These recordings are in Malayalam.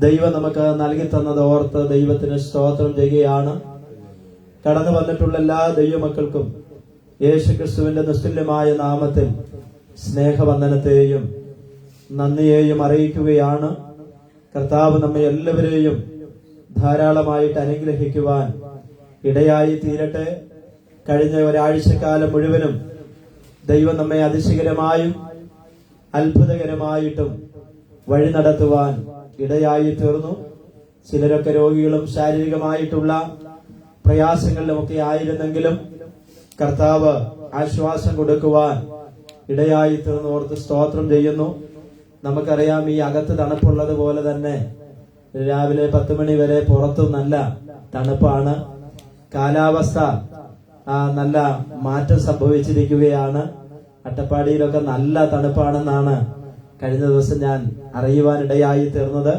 ദൈവം നമുക്ക് നൽകി തന്നത് ഓർത്ത് ദൈവത്തിന് സ്തോത്രം ചെയ്യുകയാണ്. കടന്നു വന്നിട്ടുള്ള എല്ലാ ദൈവമക്കൾക്കും യേശുക്രിസ്തുവിന്റെ നിസ്തുല്യമായ നാമത്തിൽ സ്നേഹവന്ദനത്തെയും നന്ദിയെയും അറിയിക്കുകയാണ്. കർത്താവ് നമ്മെ എല്ലാവരെയും ധാരാളമായിട്ട് അനുഗ്രഹിക്കുവാൻ ഇടയായി തീരട്ടെ. കഴിഞ്ഞ ഒരാഴ്ചക്കാലം മുഴുവനും ദൈവം നമ്മെ അതിശയകരമായും അത്ഭുതകരമായിട്ടും വഴി നടത്തുവാൻ ഇടയായി തീർന്നു. ചിലരൊക്കെ രോഗികളും ശാരീരികമായിട്ടുള്ള പ്രയാസങ്ങളിലുമൊക്കെ ആയിരുന്നെങ്കിലും കർത്താവ് ആശ്വാസം കൊടുക്കുവാൻ ഇടയായി തീർന്നു ഓർത്ത് സ്തോത്രം ചെയ്യുന്നു. നമുക്കറിയാം, ഈ അകത്ത് തണുപ്പുള്ളത് പോലെ തന്നെ രാവിലെ 10 മണി വരെ പുറത്തു നല്ല തണുപ്പാണ്. കാലാവസ്ഥ നല്ല മാറ്റം സംഭവിച്ചിരിക്കുകയാണ്. അട്ടപ്പാടിയിലൊക്കെ നല്ല തണുപ്പാണെന്നാണ് കഴിഞ്ഞ ദിവസം ഞാൻ അറിയുവാനിടയായി തീർന്നത്.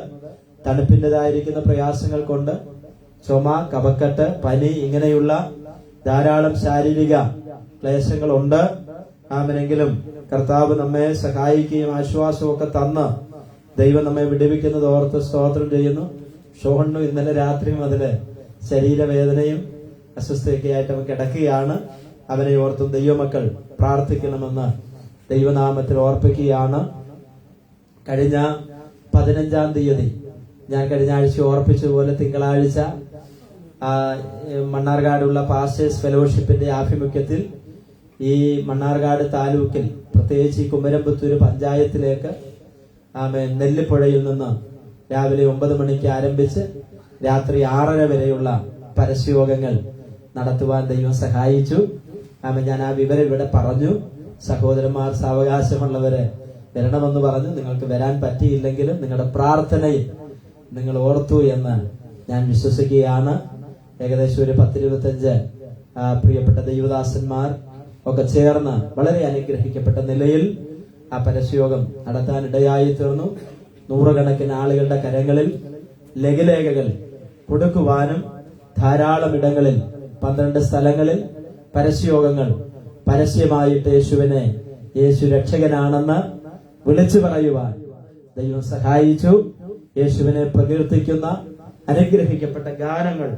തണുപ്പിൻ്റെതായിരിക്കുന്ന പ്രയാസങ്ങൾ കൊണ്ട് ചുമ, കഫക്കെട്ട്, പനി ഇങ്ങനെയുള്ള ധാരാളം ശാരീരിക ക്ലേശങ്ങളുണ്ട്. ആമനെങ്കിലും കർത്താവ് നമ്മെ സഹായിക്കുകയും ആശ്വാസവും ഒക്കെ തന്ന് ദൈവം നമ്മെ വിടുവിക്കുന്നത് ഓർത്ത് സ്തോത്രം ചെയ്യുന്നു. ഷോണ്ണു ഇന്നലെ രാത്രി മുതൽ ശരീരവേദനയും അസ്വസ്ഥയൊക്കെ ആയിട്ട് അവൻ കിടക്കുകയാണ്. അവനെ ഓർത്തും ദൈവമക്കൾ പ്രാർത്ഥിക്കണമെന്ന് ദൈവനാമത്തിൽ ഓർപ്പിക്കുകയാണ്. കഴിഞ്ഞ 15-ാം തീയതി ഞാൻ കഴിഞ്ഞ ആഴ്ച ഓർപ്പിച്ചതുപോലെ തിങ്കളാഴ്ച മണ്ണാർക്കാടുള്ള പാസ്റ്റേഴ്സ് ഫെലോഷിപ്പിന്റെ ആഭിമുഖ്യത്തിൽ ഈ മണ്ണാർക്കാട് താലൂക്കിൽ പ്രത്യേകിച്ച് ഈ കുമരംപുത്തൂർ പഞ്ചായത്തിലേക്ക് നെല്ലിപ്പുഴയിൽ നിന്ന് രാവിലെ 9 മണിക്ക് ആരംഭിച്ച് രാത്രി 6:30 വരെയുള്ള പരസ്യയോഗങ്ങൾ നടത്തുവാൻ ദൈവം സഹായിച്ചു. ഞാൻ ആ വിവരം ഇവിടെ പറഞ്ഞു. സഹോദരന്മാർ സാവകാശമുള്ളവരെ വരണമെന്ന് പറഞ്ഞു. നിങ്ങൾക്ക് വരാൻ പറ്റിയില്ലെങ്കിലും നിങ്ങളുടെ പ്രാർത്ഥനയിൽ നിങ്ങൾ ഓർത്തു എന്ന് ഞാൻ വിശ്വസിക്കുകയാണ്. ഏകദേശം ഒരു 10-25 പ്രിയപ്പെട്ട ദൈവദാസന്മാർ ഒക്കെ ചേർന്ന് വളരെ അനുഗ്രഹിക്കപ്പെട്ട നിലയിൽ ആ പരസ്യയോഗം നടത്താൻ ഇടയായി തീർന്നു. 100 കണക്കിന് ആളുകളുടെ കരങ്ങളിൽ ലഘുലേഖകൾ കൊടുക്കുവാനും ധാരാളം ഇടങ്ങളിൽ 12 സ്ഥലങ്ങളിൽ പരസ്യയോഗങ്ങൾ പരസ്യമായിട്ട് യേശു രക്ഷകനാണെന്ന് വിളിച്ചു പറയുവാൻ ദൈവം സഹായിച്ചു. യേശുവിനെ പ്രകീർത്തിക്കുന്ന അനുഗ്രഹിക്കപ്പെട്ട ഗാനങ്ങൾ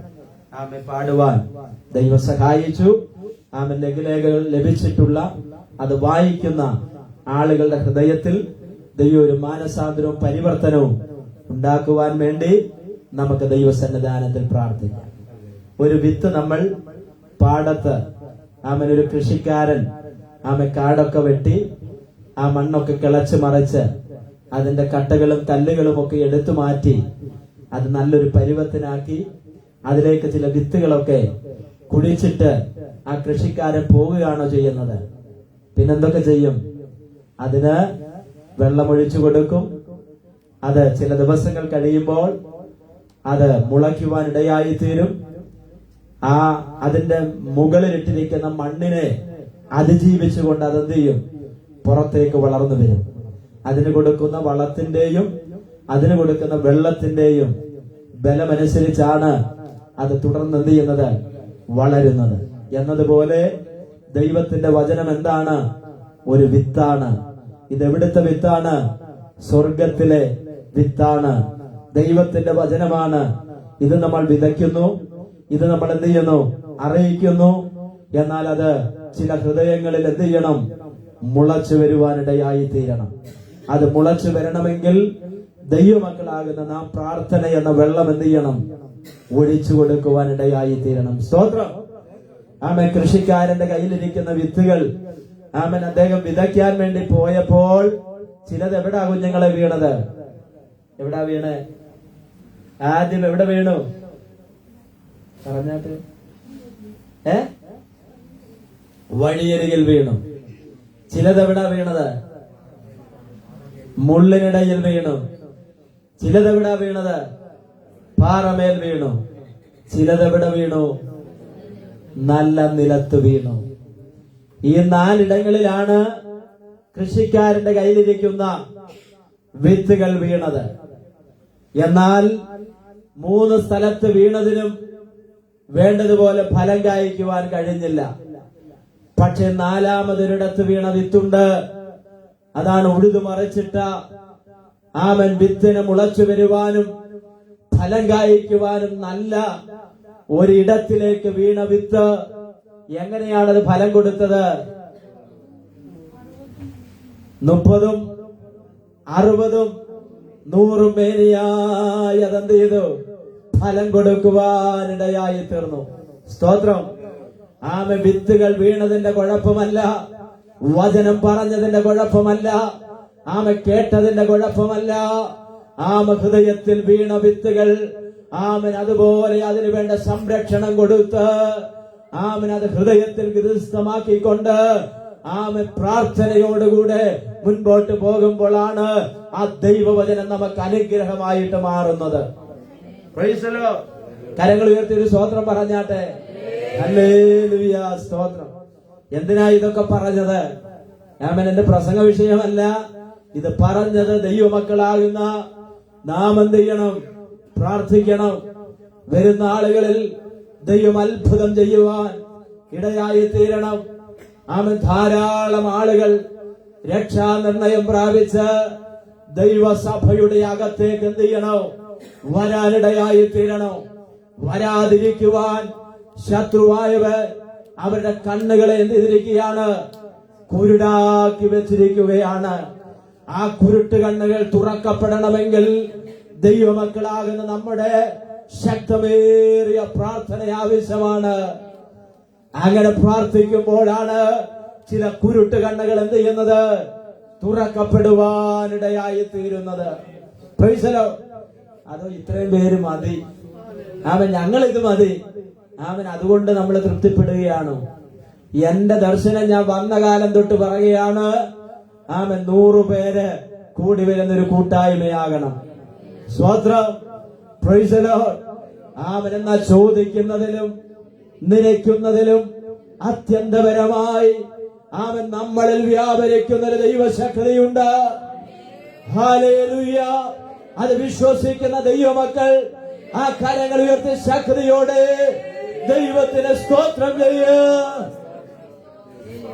പാടുവാൻ ദൈവം സഹായിച്ചു. ലഘുലേഖകൾ ലഭിച്ചിട്ടുള്ള അത് വായിക്കുന്ന ആളുകളുടെ ഹൃദയത്തിൽ ദൈവം ഒരു മാനസാന്തരവും പരിവർത്തനവും ഉണ്ടാക്കുവാൻ വേണ്ടി നമുക്ക് ദൈവസന്നിധാനത്തിൽ പ്രാർത്ഥിക്കാം. ഒരു വിത്ത് നമ്മൾ പാടത്ത് ഒരു കൃഷിക്കാരൻ കാടൊക്കെ വെട്ടി ആ മണ്ണൊക്കെ കിളച്ച് മറിച്ച് അതിന്റെ കട്ടകളും കല്ലുകളും ഒക്കെ എടുത്തു മാറ്റി അത് നല്ലൊരു പരുവത്തിനാക്കി അതിലേക്ക് ചില വിത്തുകളൊക്കെ കുഴിച്ചിട്ട് ആ കൃഷിക്കാരൻ പോവുകയാണോ ചെയ്യുന്നത്? പിന്നെന്തൊക്കെ ചെയ്യും? അതിന് വെള്ളമൊഴിച്ചു കൊടുക്കും. അത് ചില ദിവസങ്ങൾ കഴിയുമ്പോൾ അത് മുളയ്ക്കുവാൻ ഇടയായി തീരും. അതിന്റെ മുകളിലിട്ടിരിക്കുന്ന മണ്ണിനെ അതിജീവിച്ചുകൊണ്ട് അതെന്ത് ചെയ്യും? പുറത്തേക്ക് വളർന്നു വരും. അതിന് കൊടുക്കുന്ന വളത്തിന്റെയും അതിന് കൊടുക്കുന്ന വെള്ളത്തിന്റെയും ബലമനുസരിച്ചാണ് അത് തുടർന്ന് എന്ത് ചെയ്യുന്നത്? വളരുന്നത്. എന്നതുപോലെ ദൈവത്തിന്റെ വചനം എന്താണ്? ഒരു വിത്താണ്. ഇതെവിടുത്തെ വിത്താണ്? സ്വർഗത്തിലെ വിത്താണ്. ദൈവത്തിന്റെ വചനമാണ്. ഇത് നമ്മൾ വിതയ്ക്കുന്നു, ഇത് നമ്മൾ എന്ത് ചെയ്യുന്നു? അറിയിക്കുന്നു. എന്നാൽ അത് ചില ഹൃദയങ്ങളിൽ എന്ത് ചെയ്യണം? മുളച്ചു വരുവാനിടയായി തീരണം. അത് മുളച്ചു വരണമെങ്കിൽ ദൈവമക്കളാകുന്ന നാം പ്രാർത്ഥന എന്ന വെള്ളം എന്ത് ചെയ്യണം? ഒഴിച്ചു കൊടുക്കുവാനിടയായി തീരണം. സ്തോത്രം. കൃഷിക്കാരന്റെ കയ്യിലിരിക്കുന്ന വിത്തുകൾ അദ്ദേഹം വിതയ്ക്കാൻ വേണ്ടി പോയപ്പോൾ ചിലത് എവിടാ കുഞ്ഞുങ്ങളെ വീണത്? എവിടാ വീണ്? ആദ്യം എവിടെ വീണു? പറഞ്ഞാട്ട് വഴിയരികിൽ വീണു. ചിലതെവിടാ വീണത്? മുള്ളിനിടയിൽ വീണു. ചിലതെവിടാ വീണത്? പാറമേൽ വീണു. ചിലതെവിടെ വീണു? നല്ല നിലത്ത് വീണു. ഈ 4 ഇടങ്ങളിലാണ് കൃഷിക്കാരന്റെ കയ്യിലിരിക്കുന്ന വിത്തുകൾ വീണത്. എന്നാൽ 3 സ്ഥലത്ത് വീണതിനും വേണ്ടതുപോലെ ഫലം കായ്ക്കുവാൻ കഴിഞ്ഞില്ല. പക്ഷെ 4-മതൊരിടത്ത് വീണ വിത്തുണ്ട്. അതാണ് ഉഴുതു മറിച്ചിട്ട വിത്തിന് മുളച്ചു വരുവാനും ഫലം കായ്ക്കുവാനും നല്ല ഒരിടത്തിലേക്ക് വീണ വിത്ത് എങ്ങനെയാണത് ഫലം കൊടുത്തത്? 30, 60, 100 മേനിയായി അതെന്ത് ചെയ്തു? ഫലം കൊടുക്കുവാനിടയായി തീർന്നു. സ്തോത്രം. വിത്തുകൾ വീണതിന്റെ കുഴപ്പമല്ല, വചനം പറഞ്ഞതിന്റെ കുഴപ്പമല്ല, കേട്ടതിന്റെ കുഴപ്പമല്ല. ഹൃദയത്തിൽ വീണ വിത്തുകൾ അതുപോലെ അതിനു വേണ്ട സംരക്ഷണം കൊടുത്ത് അത് ഹൃദയത്തിൽ ഗൃഹസ്ഥമാക്കിക്കൊണ്ട് പ്രാർത്ഥനയോടുകൂടെ മുൻപോട്ട് പോകുമ്പോഴാണ് ആ ദൈവവചനം നമുക്ക് അനുഗ്രഹമായിട്ട് മാറുന്നത്. കരങ്ങൾ ഉയർത്തി ഒരു സ്തോത്രം പറഞ്ഞാട്ടെ. ഹല്ലേലൂയ, സ്തോത്രം. എന്തിനാ ഇതൊക്കെ പറഞ്ഞത്? എന്റെ പ്രസംഗ വിഷയമല്ല. ഇത് പറഞ്ഞത് ദൈവമക്കളാകുന്ന നാം എന്ത് ചെയ്യണം? പ്രാർത്ഥിക്കണം. വരുന്ന ആളുകളിൽ ദൈവം അത്ഭുതം ചെയ്യുവാൻ ഇടയായി തീരണം. ധാരാളം ആളുകൾ രക്ഷാനിർണയം പ്രാപിച്ച് ദൈവസഭയുടെ അകത്തേക്ക് എന്ത് ചെയ്യണം? വരാനിടയായി തീരണം. വരാതിരിക്കുവാൻ ശത്രുവായവർ അവരുടെ കണ്ണുകളെ എന്ത് ചെയ്തിരിക്കുകയാണ്? കുരുടാക്കി വെച്ചിരിക്കുകയാണ്. ആ കുരുട്ട് കണ്ണുകൾ തുറക്കപ്പെടണമെങ്കിൽ ദൈവമക്കളാകുന്ന നമ്മുടെ ശക്തമേറിയ പ്രാർത്ഥന ആവശ്യമാണ്. അങ്ങനെ പ്രാർത്ഥിക്കുമ്പോഴാണ് ചില കുരുട്ട് കണ്ണുകൾ എന്ത് ചെയ്യുന്നത്? തുറക്കപ്പെടുവാനിടയായി തീരുന്നത്. അതോ ഇത്രയും പേര് മതി? ഞങ്ങളിത് മതി. അതുകൊണ്ട് നമ്മൾ തൃപ്തിപ്പെടുകയാണ്. എന്റെ ദർശനം ഞാൻ വന്ന കാലം തൊട്ട് പറയുകയാണ്. 100 പേര് കൂടി വരുന്നൊരു കൂട്ടായ്മയാകണം. സ്തോത്രം. Price the Lord. എന്നാ ചോദിക്കുന്നതിലും നിരക്കുന്നതിലും അത്യന്തപരമായി നമ്മളിൽ വ്യാപരിക്കുന്നൊരു ദൈവശക്തിയുണ്ട്. ഹല്ലേലൂയ. അത് വിശ്വസിക്കുന്ന ദൈവമക്കൾ ആ കരങ്ങൾ ഉയർത്തി ശക്തിയോടെ ദൈവത്തിന് സ്തോത്രം ചെയ്യുക.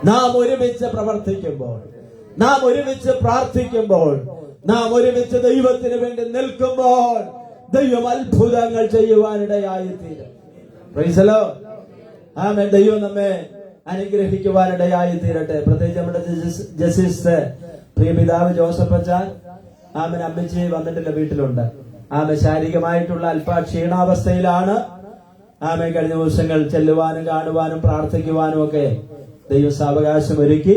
നാം ഒരുമിച്ച് പ്രവർത്തിക്കുമ്പോൾ, നാം ഒരുമിച്ച് പ്രാർത്ഥിക്കുമ്പോൾ, നാം ഒരുമിച്ച് ദൈവത്തിന് വേണ്ടി നിൽക്കുമ്പോൾ ദൈവം അത്ഭുതങ്ങൾ ചെയ്യുവാനിടയായി തീരും. Praise the Lord. ആമേൻ. ദൈവം നമ്മെ അനുഗ്രഹിക്കുവാനിടയായി തീരട്ടെ. പ്രത്യേകിച്ച് നമ്മുടെ ജസ്റ്റിസ് പ്രിയ പിതാവ് ജോസഫ് അച്ഛൻ അമ്മച്ചി വന്നിട്ടില്ല, വീട്ടിലുണ്ട്. ശാരീരികമായിട്ടുള്ള അല്പ ക്ഷീണാവസ്ഥയിലാണ്. കഴിഞ്ഞ ദിവസങ്ങൾ ചെല്ലുവാനും കാണുവാനും പ്രാർത്ഥിക്കുവാനും ഒക്കെ ദൈവം സാവകാശം ഒരുക്കി.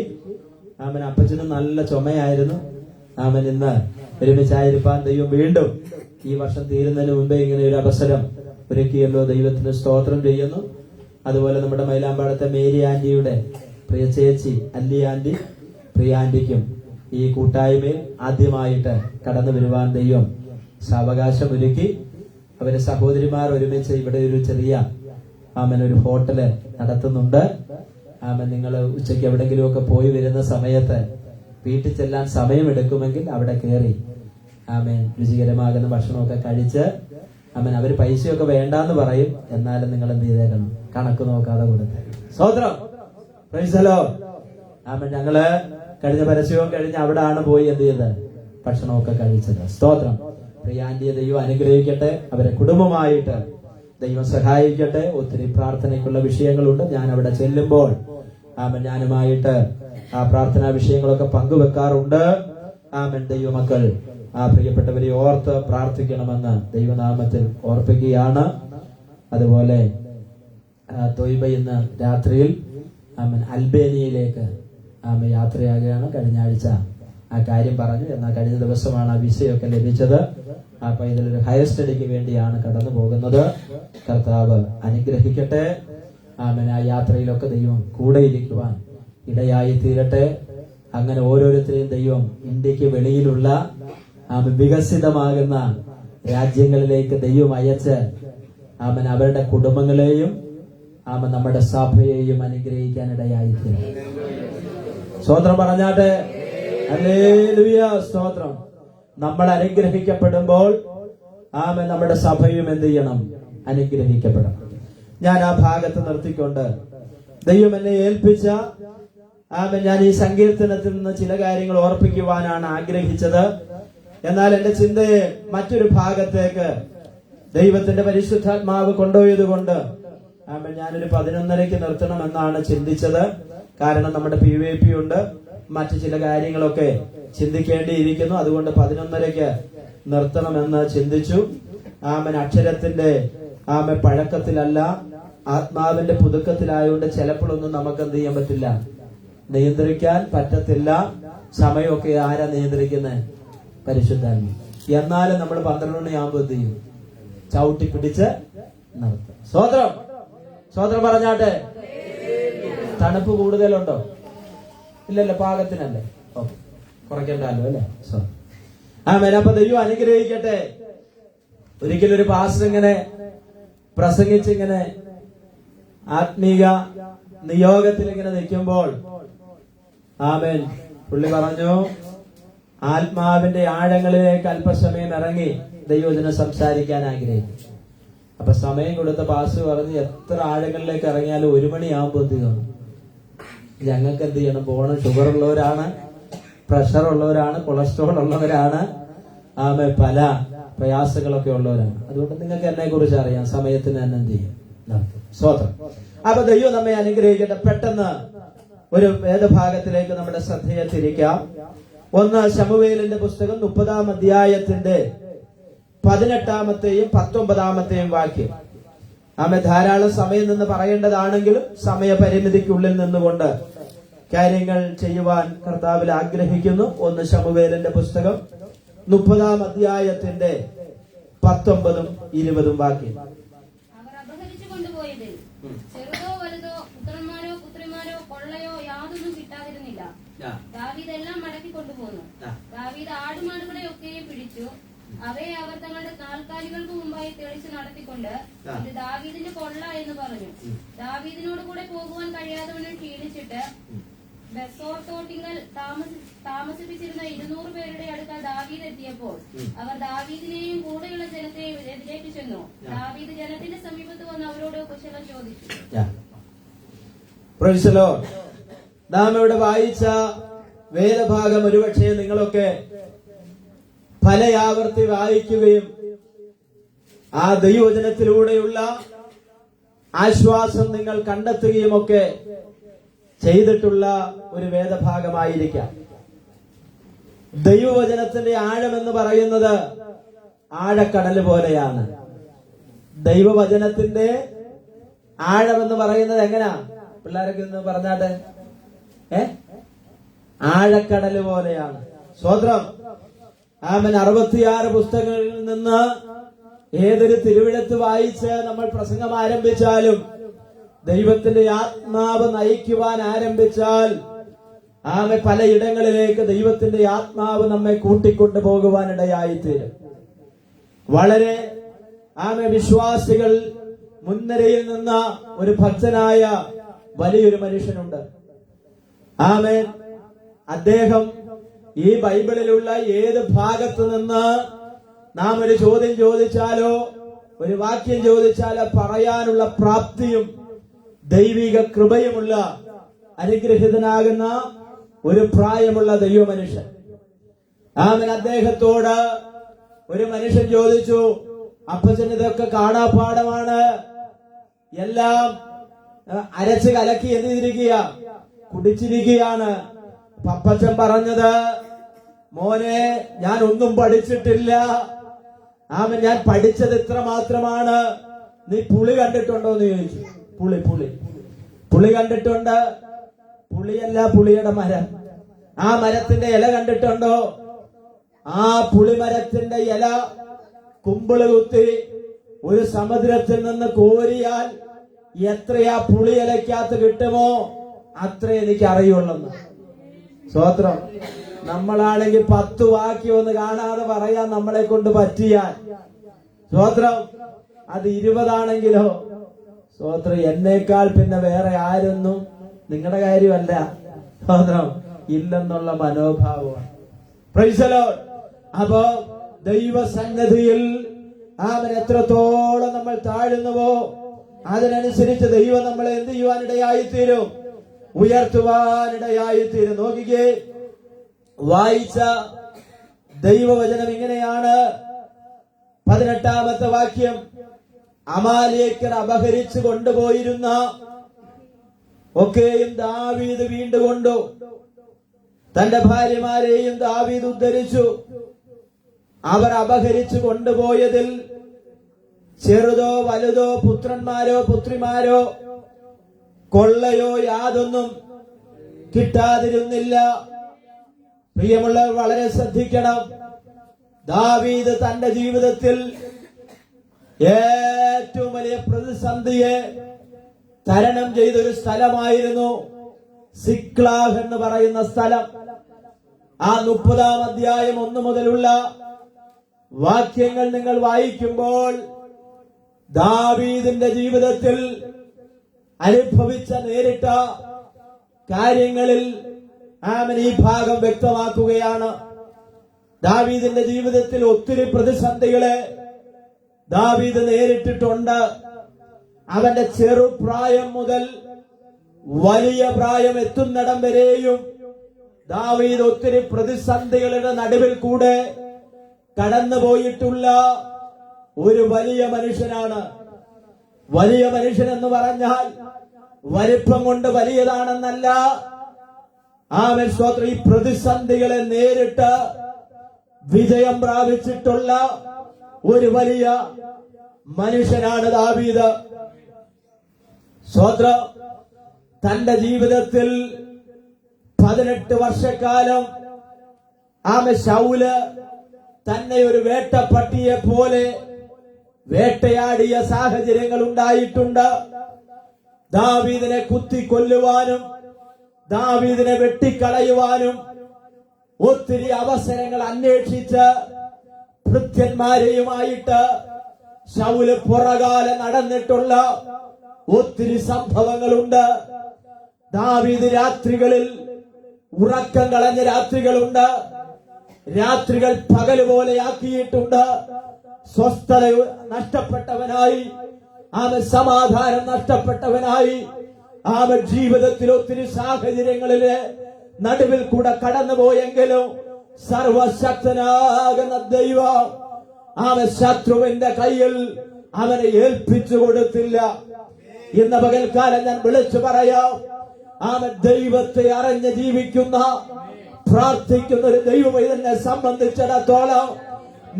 അപ്പച്ചന് നല്ല ചുമയായിരുന്നു. ഇന്ന് ഒരുമിച്ചായിരിക്കാൻ ദൈവം വീണ്ടും ഈ വർഷം തീരുന്നതിന് മുമ്പേ ഇങ്ങനെ ഒരു അവസരം ഒരുക്കിയല്ലോ. ദൈവത്തിന് സ്തോത്രം ചെയ്യുന്നു. അതുപോലെ നമ്മുടെ മൈലാമ്പാടത്തെ മേരി ആന്റിയുടെ പ്രിയ ചേച്ചി അല്ലി ആന്റി, പ്രിയ ആന്റിക്കും ഈ കൂട്ടായ്മയിൽ ആദ്യമായിട്ട് കടന്നു വരുവാൻ ദൈവം സാവകാശം ഒരുക്കി. അവരെ സഹോദരിമാർ ഒരുമിച്ച് ഇവിടെ ഒരു ചെറിയ ഒരു ഹോട്ടല് നടത്തുന്നുണ്ട്. നിങ്ങൾ ഉച്ചയ്ക്ക് എവിടെങ്കിലും ഒക്കെ പോയി വരുന്ന സമയത്ത് വീട്ടിൽ ചെല്ലാൻ സമയമെടുക്കുമെങ്കിൽ അവിടെ കയറി രുചികരമാകുന്ന ഭക്ഷണമൊക്കെ കഴിച്ച് അവര് പൈസയൊക്കെ വേണ്ടാന്ന് പറയും. എന്നാലും നിങ്ങൾ എന്ത് ചെയ്തേക്കണം? കണക്ക് നോക്കാതെ കൊടുത്തേ. സ്തോത്രം. Price the Lord. ഞങ്ങള് കഴിഞ്ഞ പരസ്യവും കഴിഞ്ഞ് അവിടാണ് പോയി എന്ത് ചെയ്തത്? ഭക്ഷണമൊക്കെ കഴിച്ചത്. സ്തോത്രം. പ്രിയാന്റിയെ ദൈവം അനുഗ്രഹിക്കട്ടെ. അവരെ കുടുംബമായിട്ട് ദൈവം സഹായിക്കട്ടെ. ഒത്തിരി പ്രാർത്ഥനയ്ക്കുള്ള വിഷയങ്ങളുണ്ട്. ഞാൻ അവിടെ ചെല്ലുമ്പോൾ ഞാനുമായിട്ട് ആ പ്രാർത്ഥനാ വിഷയങ്ങളൊക്കെ പങ്കുവെക്കാറുണ്ട്. ദൈവമക്കൾ പ്രിയപ്പെട്ടവരെ ഓർത്ത് പ്രാർത്ഥിക്കണമെന്ന് ദൈവനാമത്തിൽ ഓർപ്പിക്കുകയാണ്. അതുപോലെ തൊയ്ബ ഇന്ന് രാത്രിയിൽ അൽബേനിയയിലേക്ക് യാത്രയാകുകയാണ്. കഴിഞ്ഞ ആഴ്ച ആ കാര്യം പറഞ്ഞു. എന്നാൽ കഴിഞ്ഞ ദിവസമാണ് ആ വിസയൊക്കെ ലഭിച്ചത്. അപ്പൊ ഇതിലൊരു ഹയർ സ്റ്റഡിക്ക് വേണ്ടിയാണ് കടന്നു പോകുന്നത്. കർത്താവ് അനുഗ്രഹിക്കട്ടെ. ആ യാത്രയിലൊക്കെ ദൈവം കൂടെ ഇരിക്കുവാൻ ഇടയായി തീരട്ടെ. അങ്ങനെ ഓരോരുത്തരെയും ദൈവം ഇന്ത്യക്ക് വെളിയിലുള്ള വികസിതമാകുന്ന രാജ്യങ്ങളിലേക്ക് ദൈവം അയച്ച് അവരുടെ കുടുംബങ്ങളെയും നമ്മുടെ സഭയെയും അനുഗ്രഹിക്കാൻ ഇടയായി തീരും. സ്തോത്രം പറഞ്ഞാട്ടെ. ഹല്ലേലൂയ. സ്തോത്രം. നമ്മൾ അനുഗ്രഹിക്കപ്പെടുമ്പോൾ നമ്മുടെ സഭയും എന്ത് ചെയ്യണം? അനുഗ്രഹിക്കപ്പെടണം. ഞാൻ ആ ഭാഗത്ത് നിർത്തിക്കൊണ്ട് ദൈവം എന്നെ ഏൽപ്പിച്ച ഞാൻ ഈ സങ്കീർത്തനത്തിൽ നിന്ന് ചില കാര്യങ്ങൾ ഓർപ്പിക്കുവാനാണ് ആഗ്രഹിച്ചത്. എന്നാൽ എന്റെ ചിന്തയെ മറ്റൊരു ഭാഗത്തേക്ക് ദൈവത്തിന്റെ പരിശുദ്ധാത്മാവ് കൊണ്ടുപോയത് കൊണ്ട് ഞാനൊരു 11:30 നിർത്തണമെന്നാണ് ചിന്തിച്ചത്. കാരണം നമ്മുടെ PVP ഉണ്ട്, മറ്റു ചില കാര്യങ്ങളൊക്കെ ചിന്തിക്കേണ്ടിയിരിക്കുന്നു. അതുകൊണ്ട് 11:30 നിർത്തണമെന്ന് ചിന്തിച്ചു. അക്ഷരത്തിന്റെ പഴക്കത്തിലല്ല, ആത്മാവിന്റെ പുതുക്കത്തിലായതുകൊണ്ട് ചിലപ്പോഴൊന്നും നമുക്ക് എന്ത് ചെയ്യാൻ പറ്റില്ല, നിയന്ത്രിക്കാൻ പറ്റത്തില്ല. സമയമൊക്കെ ആരാ നിയന്ത്രിക്കുന്നത്? പരിശുദ്ധാത്മാവ്. എന്നാലും നമ്മൾ 12 മണിയാകുമ്പോ എന്ത് ചെയ്യും? ചവിട്ടി പിടിച്ച് നിർത്തും. സ്വതന്ത്രം സ്വതന്ത്രം പറഞ്ഞാട്ടെ. തണുപ്പ് കൂടുതലുണ്ടോ? ഇല്ലല്ലോ, പാകത്തിനല്ലേ. ഓക്കെ, കുറയ്ക്കണ്ടല്ലോ അല്ലേ? അപ്പൊ ദൈവം അനുഗ്രഹിക്കട്ടെ. ഒരിക്കലും ഒരു പാസ്റ്റർ ഇങ്ങനെ പ്രസംഗിച്ചിങ്ങനെ ആത്മീക നിയോഗത്തിൽ ഇങ്ങനെ നിൽക്കുമ്പോൾ പുള്ളി പറഞ്ഞു, ആത്മാവിന്റെ ആഴങ്ങളിലേക്ക് അല്പസമയം ഇറങ്ങി ദൈവജനം സംസാരിക്കാൻ ആഗ്രഹിക്കും. അപ്പൊ സമയം കൊടുത്ത പാസ്റ്റർ പറഞ്ഞ്, എത്ര ആഴങ്ങളിലേക്ക് ഇറങ്ങിയാലും 1 മണിയാകുമ്പോ എന്ത് ചെയ്യണം? ഞങ്ങൾക്ക് എന്ത് ചെയ്യണം? പോകണം. ഷുഗർ ഉള്ളവരാണ്, പ്രഷർ ഉള്ളവരാണ്, കൊളസ്ട്രോൾ ഉള്ളവരാണ്, പല പ്രയാസങ്ങളൊക്കെ ഉള്ളവരാണ്. അതുകൊണ്ട് നിങ്ങൾക്ക് എന്നെ കുറിച്ച് അറിയാം. സമയത്തിന് തന്നെ എന്ത് ചെയ്യും? സ്വതന്ത്രം. അപ്പൊ ദൈവം നമ്മെ അനുഗ്രഹിക്കട്ടെ. പെട്ടെന്ന് ഒരു വേദഭാഗത്തിലേക്ക് നമ്മുടെ ശ്രദ്ധയെ തിരിക്കാം. 1 ശമൂവേലിന്റെ പുസ്തകം 30-ാം അധ്യായത്തിന്റെ 18-ാമത്തെയും 19-ാമത്തെയും വാക്യം. ധാരാളം സമയം നിന്ന് പറയേണ്ടതാണെങ്കിലും സമയപരിമിതിക്കുള്ളിൽ നിന്നുകൊണ്ട് കാര്യങ്ങൾ ചെയ്യുവാൻ കർത്താവിൽ ആഗ്രഹിക്കുന്നു. 1 ശമൂവേലിന്റെ പുസ്തകം 30-ാം അധ്യായത്തിന്റെ 19-ഉം 20-ഉം വാക്യം. ചെറുതോ വലുതോ, പുത്രന്മാരോ പുത്രിമാരോ കൊള്ളയോ യാതൊന്നും കിട്ടാതിരുന്നില്ല. ദാവീദ് എല്ലാം മടക്കി കൊണ്ടുപോന്നു. ദാവീദ് ആടുമാടുകളെ ഒക്കെയും പിടിച്ചു. അവയെ അവർ തങ്ങളുടെ നാൽക്കാലികൾക്ക് മുമ്പായി തെളിച്ച് നടത്തിക്കൊണ്ട് ഇത് ദാവീദിന്റെ കൊള്ള എന്ന് പറഞ്ഞു. ദാവീദിനോട് കൂടെ പോകുവാൻ കഴിയാത്തവണ്ണം ക്ഷീണിച്ചിട്ട് ബെസോർ തോട്ടിങ്കൽ താമസിപ്പിച്ചിരുന്ന 200 പേരുടെ അടുക്കൽ ദാവീദ് എത്തിയപ്പോൾ അവർ ദാവീദിനെയും കൂടെയുള്ള ജനത്തെയും എതിരേറ്റ് ചെന്നു. ദാവീദ് ജനത്തിന്റെ സമീപത്ത് വന്ന് അവരോട് കുശലം ചോദിച്ചു. നാം ഇവിടെ വായിച്ച വേദഭാഗം ഒരുപക്ഷെ നിങ്ങളൊക്കെ പല ആവർത്തി വായിക്കുകയും ആ ദൈവവചനത്തിലൂടെയുള്ള ആശ്വാസം നിങ്ങൾ കണ്ടെത്തുകയും ഒക്കെ ചെയ്തിട്ടുള്ള ഒരു വേദഭാഗമായിരിക്കാം. ദൈവവചനത്തിന്റെ ആഴമെന്ന് പറയുന്നത് ആഴക്കടൽ പോലെയാണ്. ദൈവവചനത്തിന്റെ ആഴമെന്ന് പറയുന്നത് എങ്ങനാ? പിള്ളേരൊക്കെ ഒന്ന് പറഞ്ഞാട്ടെ. ആഴക്കടൽ പോലെയാണ്. സ്വതന്ത്രം. 66 പുസ്തകങ്ങളിൽ നിന്ന് ഏതൊരു തിരുവെഴുത്ത് വായിച്ച് നമ്മൾ പ്രസംഗം ആരംഭിച്ചാലും ദൈവത്തിന്റെ ആത്മാവ് നയിക്കുവാൻ ആരംഭിച്ചാൽ പലയിടങ്ങളിലേക്ക് ദൈവത്തിന്റെ ആത്മാവ് നമ്മെ കൂട്ടിക്കൊണ്ടു പോകുവാനിടയായിത്തീരും. വളരെ വിശ്വാസികൾ മുൻനിരയിൽ നിന്ന ഒരു ഭക്തനായ വലിയൊരു മനുഷ്യനുണ്ട്. അദ്ദേഹം ഈ ബൈബിളിലുള്ള ഏത് ഭാഗത്ത് നിന്ന് നാം ഒരു ചോദ്യം ചോദിച്ചാലോ ഒരു വാക്യം ചോദിച്ചാലോ പറയാനുള്ള പ്രാപ്തിയും ദൈവിക കൃപയുമുള്ള അനുഗ്രഹീതനാകുന്ന ഒരു പ്രായമുള്ള ദൈവ മനുഷ്യൻ. അദ്ദേഹത്തോട് ഒരു മനുഷ്യൻ ചോദിച്ചു, അപ്പച്ചൻ ഇതൊക്കെ കാണാപ്പാടമാണ്, എല്ലാം അരച്ച് കലക്കി എന്തിരിക്കുക, കുടിച്ചിരിക്കുകയാണ്. അപ്പച്ചൻ പറഞ്ഞത്, മോനെ ഞാൻ ഒന്നും പഠിച്ചിട്ടില്ല, ഞാൻ പഠിച്ചത് ഇത്ര മാത്രമാണ്. നീ പുളി കണ്ടിട്ടുണ്ടോ എന്ന് ചോദിച്ചു. പുളി കണ്ടിട്ടുണ്ട്. പുളിയല്ല, പുളിയുടെ മരം. ആ മരത്തിന്റെ ഇല കണ്ടിട്ടുണ്ടോ? ആ പുളിമരത്തിന്റെ ഇല കുമ്പിള് കുത്തി ഒരു സമുദ്രത്തിൽ നിന്ന് കോരിയാൽ എത്രയാ പുളി ഇലയ്ക്കകത്ത് കിട്ടുമോ അത്ര എനിക്ക് അറിയുള്ളെന്ന്. സ്വോത്രം. നമ്മളാണെങ്കിൽ 10 വാക്യം ഒന്ന് കാണാതെ പറയാൻ നമ്മളെ കൊണ്ട് പറ്റിയാൽ സ്വോത്രം. അത് 20 ആണെങ്കിലോ സ്വോത്രം. എന്നേക്കാൾ പിന്നെ വേറെ ആരൊന്നും നിങ്ങളുടെ കാര്യമല്ല സ്വോത്രം ഇല്ലെന്നുള്ള മനോഭാവമാണ്. Price the Lord. അപ്പോ ദൈവസന്നിധിയിൽ എത്രത്തോളം നമ്മൾ താഴുന്നുവോ അതിനനുസരിച്ച് ദൈവം നമ്മളെ എന്ത് ചെയ്യുവാനിടയായിത്തീരും? ഉയർത്തുവാനിടയായിത്തീരും. നോക്കിക്കേ, വായിച്ച ദൈവവചനം ഇങ്ങനെയാണ്. 18-ാമത്തെ വാക്യം, അമാലേക്കർ അപഹരിച്ചു കൊണ്ടുപോയിരുന്ന ഒക്കെയും ദാവീദ് വീണ്ടുകൊണ്ടു. തന്റെ ഭാര്യമാരെയും ദാവീദ് ഉദ്ധരിച്ചു. അവർ അപഹരിച്ചു കൊണ്ടുപോയതിൽ ചെറുതോ വലുതോ പുത്രന്മാരോ പുത്രിമാരോ കൊള്ളയോ യാതൊന്നും കിട്ടാതിരുന്നില്ല. പ്രിയമുള്ളവർ, വളരെ ശ്രദ്ധിക്കണം. ദാവീദ് തന്റെ ജീവിതത്തിൽ ഏറ്റവും വലിയ പ്രതിസന്ധിയെ തരണം ചെയ്തൊരു സ്ഥലമായിരുന്നു സിക്ലാഗ് എന്ന് പറയുന്ന സ്ഥലം. ആ 30-ാം അധ്യായം 1 മുതലുള്ള വാക്യങ്ങൾ നിങ്ങൾ വായിക്കുമ്പോൾ ദാവീദിന്റെ ജീവിതത്തിൽ അനുഭവിച്ച നേരിട്ട കാര്യങ്ങളിൽ ഈ ഭാഗം വ്യക്തമാക്കുകയാണ്. ദാവീദിന്റെ ജീവിതത്തിൽ ഒത്തിരി പ്രതിസന്ധികളെ ദാവീദ് നേരിട്ടിട്ടുണ്ട്. അവന്റെ ചെറുപ്രായം മുതൽ വലിയ പ്രായം എത്തുന്നിടം വരെയും ദാവീദ് ഒത്തിരി പ്രതിസന്ധികളുടെ നടുവിൽ കൂടെ കടന്നുപോയിട്ടുള്ള ഒരു വലിയ മനുഷ്യനാണ്. വലിയ മനുഷ്യൻ എന്ന് പറഞ്ഞാൽ വലിപ്പം കൊണ്ട് വലിയതാണെന്നല്ല. ആമേൻ, സ്തോത്രം. ഈ പ്രതിസന്ധികളെ നേരിട്ട് വിജയം പ്രാപിച്ചിട്ടുള്ള ഒരു വലിയ മനുഷ്യനാണ് ദാവീദ്. സ്തോത്രം. തന്റെ ജീവിതത്തിൽ 18 വർഷക്കാലം ശൗല് തന്നെ ഒരു വേട്ടപ്പട്ടിയെ പോലെ വേട്ടയാടിയ സാഹചര്യങ്ങൾ ഉണ്ടായിട്ടുണ്ട്. ദാവീദിനെ കുത്തിക്കൊല്ലുവാനും ദാവീദിനെ വെട്ടിക്കളയുവാനും ഒത്തിരി അവസരങ്ങൾ അന്വേഷിച്ച് ഭൃത്യന്മാരെയുമായിട്ട് ശൗല് പുറകാലെ നടന്നിട്ടുള്ള ഒത്തിരി സംഭവങ്ങളുണ്ട്. ദാവീദ് രാത്രികളിൽ ഉറക്കം കളഞ്ഞ രാത്രികളുണ്ട്. രാത്രികൾ പകല് പോലെയാക്കിയിട്ടുണ്ട്. സ്വസ്ഥത നഷ്ടപ്പെട്ടവനായി, സമാധാനം നഷ്ടപ്പെട്ടവനായി, ജീവിതത്തിൽ ഒത്തിരി സാഹചര്യങ്ങളിലെ നടുവിൽ കൂടെ കടന്നുപോയെങ്കിലും സർവശക്തനാകുന്ന ദൈവം ശത്രുവിന്റെ കയ്യിൽ അവനെ ഏൽപ്പിച്ചു കൊടുത്തില്ല. ഇന്ന് പകൽക്കാലം ഞാൻ വിളിച്ചു പറയാം, ദൈവത്തെ അറിഞ്ഞ് ജീവിക്കുന്ന പ്രാർത്ഥിക്കുന്ന ഒരു ദൈവം ഇതിനെ സംബന്ധിച്ചിടത്തോളം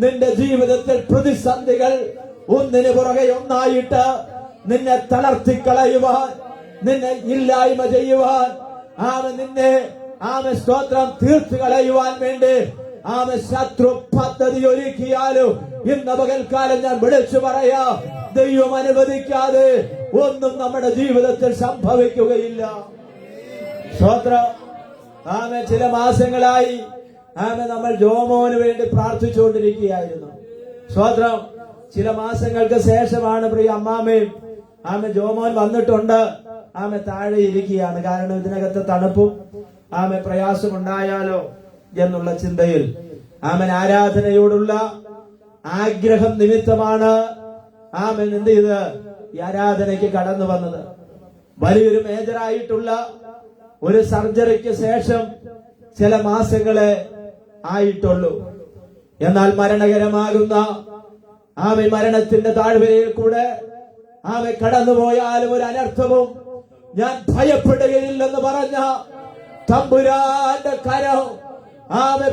നിന്റെ ജീവിതത്തിൽ പ്രതിസന്ധികൾ ഒന്നിനു പുറകെ ഒന്നായിട്ട് നിന്നെ തളർത്തിക്കളയുവാൻ, നിന്നെ ഇല്ലായ്മ ചെയ്യുവാൻ, നിന്നെ സ്തോത്രം തീർത്തു കളയുവാൻ വേണ്ടി ശത്രു പദ്ധതി ഒരുക്കിയാലും ഇന്ന് പകൽക്കാലം ഞാൻ വിളിച്ചു പറയാ, ദൈവം അനുവദിക്കാതെ ഒന്നും നമ്മുടെ ജീവിതത്തിൽ സംഭവിക്കുകയില്ല. സ്തോത്രം. ചില മാസങ്ങളായി നമ്മൾ ജോമോന് വേണ്ടി പ്രാർത്ഥിച്ചുകൊണ്ടിരിക്കുകയായിരുന്നു. സ്തോത്രം. ചില മാസങ്ങൾക്ക് ശേഷമാണ് പ്രിയ അമ്മാമയും ജോമോൻ വന്നിട്ടുണ്ട്. താഴെ ഇരിക്കുകയാണ്. കാരണം ഇതിനകത്ത് തണുപ്പും പ്രയാസമുണ്ടായാലോ എന്നുള്ള ചിന്തയിൽ ആരാധനയോടുള്ള ആഗ്രഹം നിമിത്തമാണ് എന്ത് ചെയ്ത് ഈ ആരാധനയ്ക്ക് കടന്നു വന്നത്. വലിയൊരു മേജറായിട്ടുള്ള ഒരു സർജറിക്ക് ശേഷം ചില മാസങ്ങളെ ആയിട്ടുള്ളൂ. എന്നാൽ മരണകരമാകുന്ന മരണത്തിന്റെ താഴ്വരയിൽ കൂടെ കടന്നുപോയാലും ഒരു അനർത്ഥവും ഞാൻ ഭയപ്പെടുകയില്ലെന്ന് പറഞ്ഞ തമ്പുരാന്റെ കരം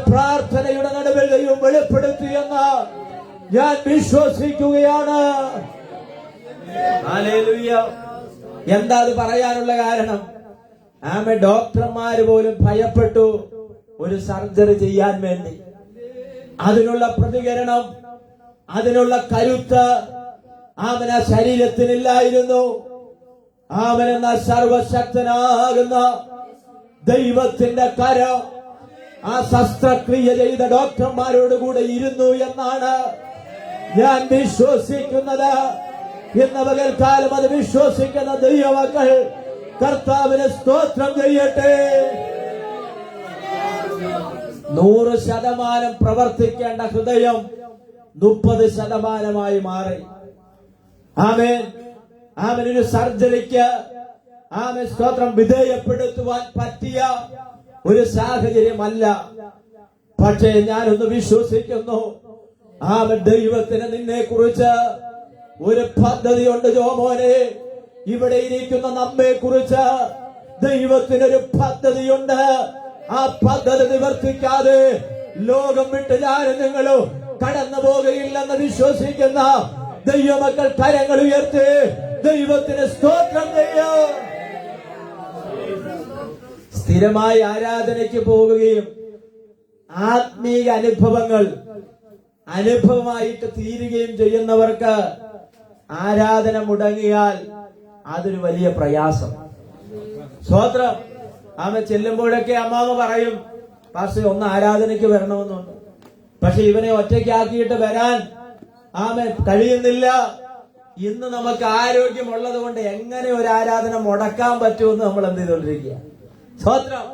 പ്രാർത്ഥനയുടെ നടുവിൽ ദൈവം വെളിപ്പെടുത്തിയെന്ന് ഞാൻ വിശ്വസിക്കുകയാണ്. ഹല്ലേലൂയ. എന്താ അത് പറയാനുള്ള കാരണം? ഡോക്ടർമാര് പോലും ഭയപ്പെട്ടു ഒരു സർജറി ചെയ്യാൻ വേണ്ടി. അതിനുള്ള പ്രതികരണം, അതിനുള്ള കരുത്ത് ശരീരത്തിനില്ലായിരുന്നു. എന്നാൽ സർവശക്തനാകുന്ന ദൈവത്തിന്റെ കരം ശസ്ത്രക്രിയ ചെയ്ത ഡോക്ടർമാരോട് കൂടെ ഇരുന്നു എന്നാണ് ഞാൻ വിശ്വസിക്കുന്നത്. ഇന്ന് പകൽക്കാലം അത് വിശ്വസിക്കുന്ന ദൈവമക്കൾ കർത്താവിന് സ്തോത്രം ചെയ്യട്ടെ. 100% പ്രവർത്തിക്കേണ്ട ഹൃദയം 30% മാറി. ഒരു സർജറിക്ക് സ്തോത്രം വിധേയപ്പെടുത്തുവാൻ പറ്റിയ ഒരു സാഹചര്യമല്ല. പക്ഷേ ഞാനൊന്ന് വിശ്വസിക്കുന്നു, ദൈവത്തിന് നിന്നെ കുറിച്ച് ഒരു പദ്ധതിയുണ്ട് ജോമോനെ. ഇവിടെ ഇരിക്കുന്ന നമ്മെ കുറിച്ച് ദൈവത്തിനൊരു പദ്ധതിയുണ്ട്. ആ പദ്ധതി നിവർത്തിക്കാതെ ലോകം വിട്ട് ഞാനും നിങ്ങളും കടന്നു പോകുകയില്ലെന്ന് വിശ്വസിക്കുന്ന ദൈവമക്കൾ കരങ്ങൾ ഉയർത്തി ദൈവത്തിന് സ്തോത്രം ചെയ്യും. സ്ഥിരമായി ആരാധനയ്ക്ക് പോവുകയും ആത്മീക അനുഭവമായിട്ട് തീരുകയും ചെയ്യുന്നവർക്ക് ആരാധന മുടങ്ങിയാൽ അതൊരു വലിയ പ്രയാസം. സ്തോത്രം. ചെല്ലുമ്പോഴൊക്കെ അമ്മാവ് പറയും, പാസ്റ്റർ ഒന്ന് ആരാധനയ്ക്ക് വരണമെന്നുണ്ട്. പക്ഷെ ഇവനെ ഒറ്റയ്ക്കാക്കിയിട്ട് വരാൻ കഴിയുന്നില്ല. ഇന്ന് നമുക്ക് ആരോഗ്യമുള്ളത് കൊണ്ട് എങ്ങനെ ഒരു ആരാധന മുടക്കാൻ പറ്റുമെന്ന് നമ്മൾ എന്ത് ചെയ്തുകൊണ്ടിരിക്കുക. സ്തോത്രം.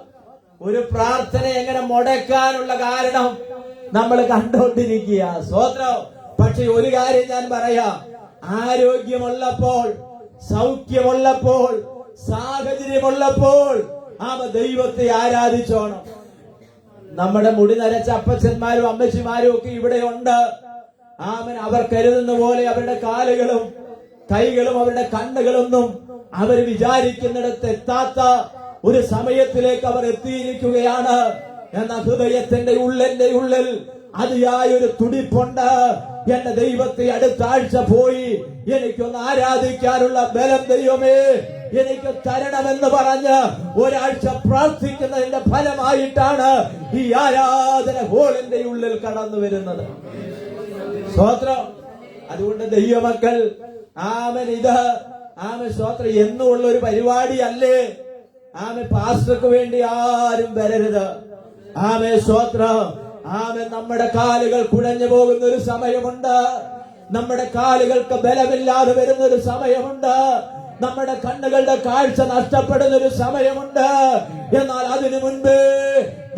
ഒരു പ്രാർത്ഥന എങ്ങനെ മുടക്കാനുള്ള കാരണം നമ്മൾ കണ്ടുകൊണ്ടിരിക്കുക. സ്തോത്രം. പക്ഷെ ഒരു കാര്യം ഞാൻ പറയാം, ആരോഗ്യമുള്ളപ്പോൾ, സൗഖ്യമുള്ളപ്പോൾ, സാഹചര്യമുള്ളപ്പോൾ ദൈവത്തെ ആരാധിച്ചോണം. നമ്മുടെ മുടി നരച്ച അപ്പച്ചന്മാരും അമ്മച്ചിമാരും ഒക്കെ ഇവിടെ ഉണ്ട്. അവർ കരുതുന്ന പോലെ അവരുടെ കാലുകളും കൈകളും അവരുടെ കണ്ണുകളൊന്നും അവർ വിചാരിക്കുന്നിടത്ത് എത്താത്ത ഒരു സമയത്തിലേക്ക് അവർ എത്തിയിരിക്കുകയാണ്. എന്ന ഹൃദയത്തിന്റെ ഉള്ളിൽ അതിയായ ഒരു തുടിപ്പുണ്ട്. എന്റെ ദൈവത്തെ അടുത്ത ആഴ്ച പോയി എനിക്കൊന്ന് ആരാധിക്കാനുള്ള ബലം ദൈവമേ എനിക്ക് തരണമെന്ന് പറഞ്ഞ് ഒരാഴ്ച പ്രാർത്ഥിക്കുന്നതിന്റെ ഫലമായിട്ടാണ് ഈ ആരാധന ഹോളിന്റെ ഉള്ളിൽ കടന്നു വരുന്നത്. സ്തോത്രം. അതുകൊണ്ട് ദൈവമക്കൾ ഇത് സ്തോത്രം എന്നുള്ള ഒരു പരിപാടിയല്ലേ. പാസ്റ്റർക്ക് വേണ്ടി ആരും വരരുത്. സ്തോത്രം. നമ്മുടെ കാലുകൾ കുഴഞ്ഞു പോകുന്ന ഒരു സമയമുണ്ട്. നമ്മുടെ കാലുകൾക്ക് ബലമില്ലാതെ വരുന്ന ഒരു സമയമുണ്ട്. നമ്മുടെ കണ്ണുകളുടെ കാഴ്ച നഷ്ടപ്പെടുന്ന ഒരു സമയമുണ്ട്. എന്നാൽ അതിനു മുൻപേ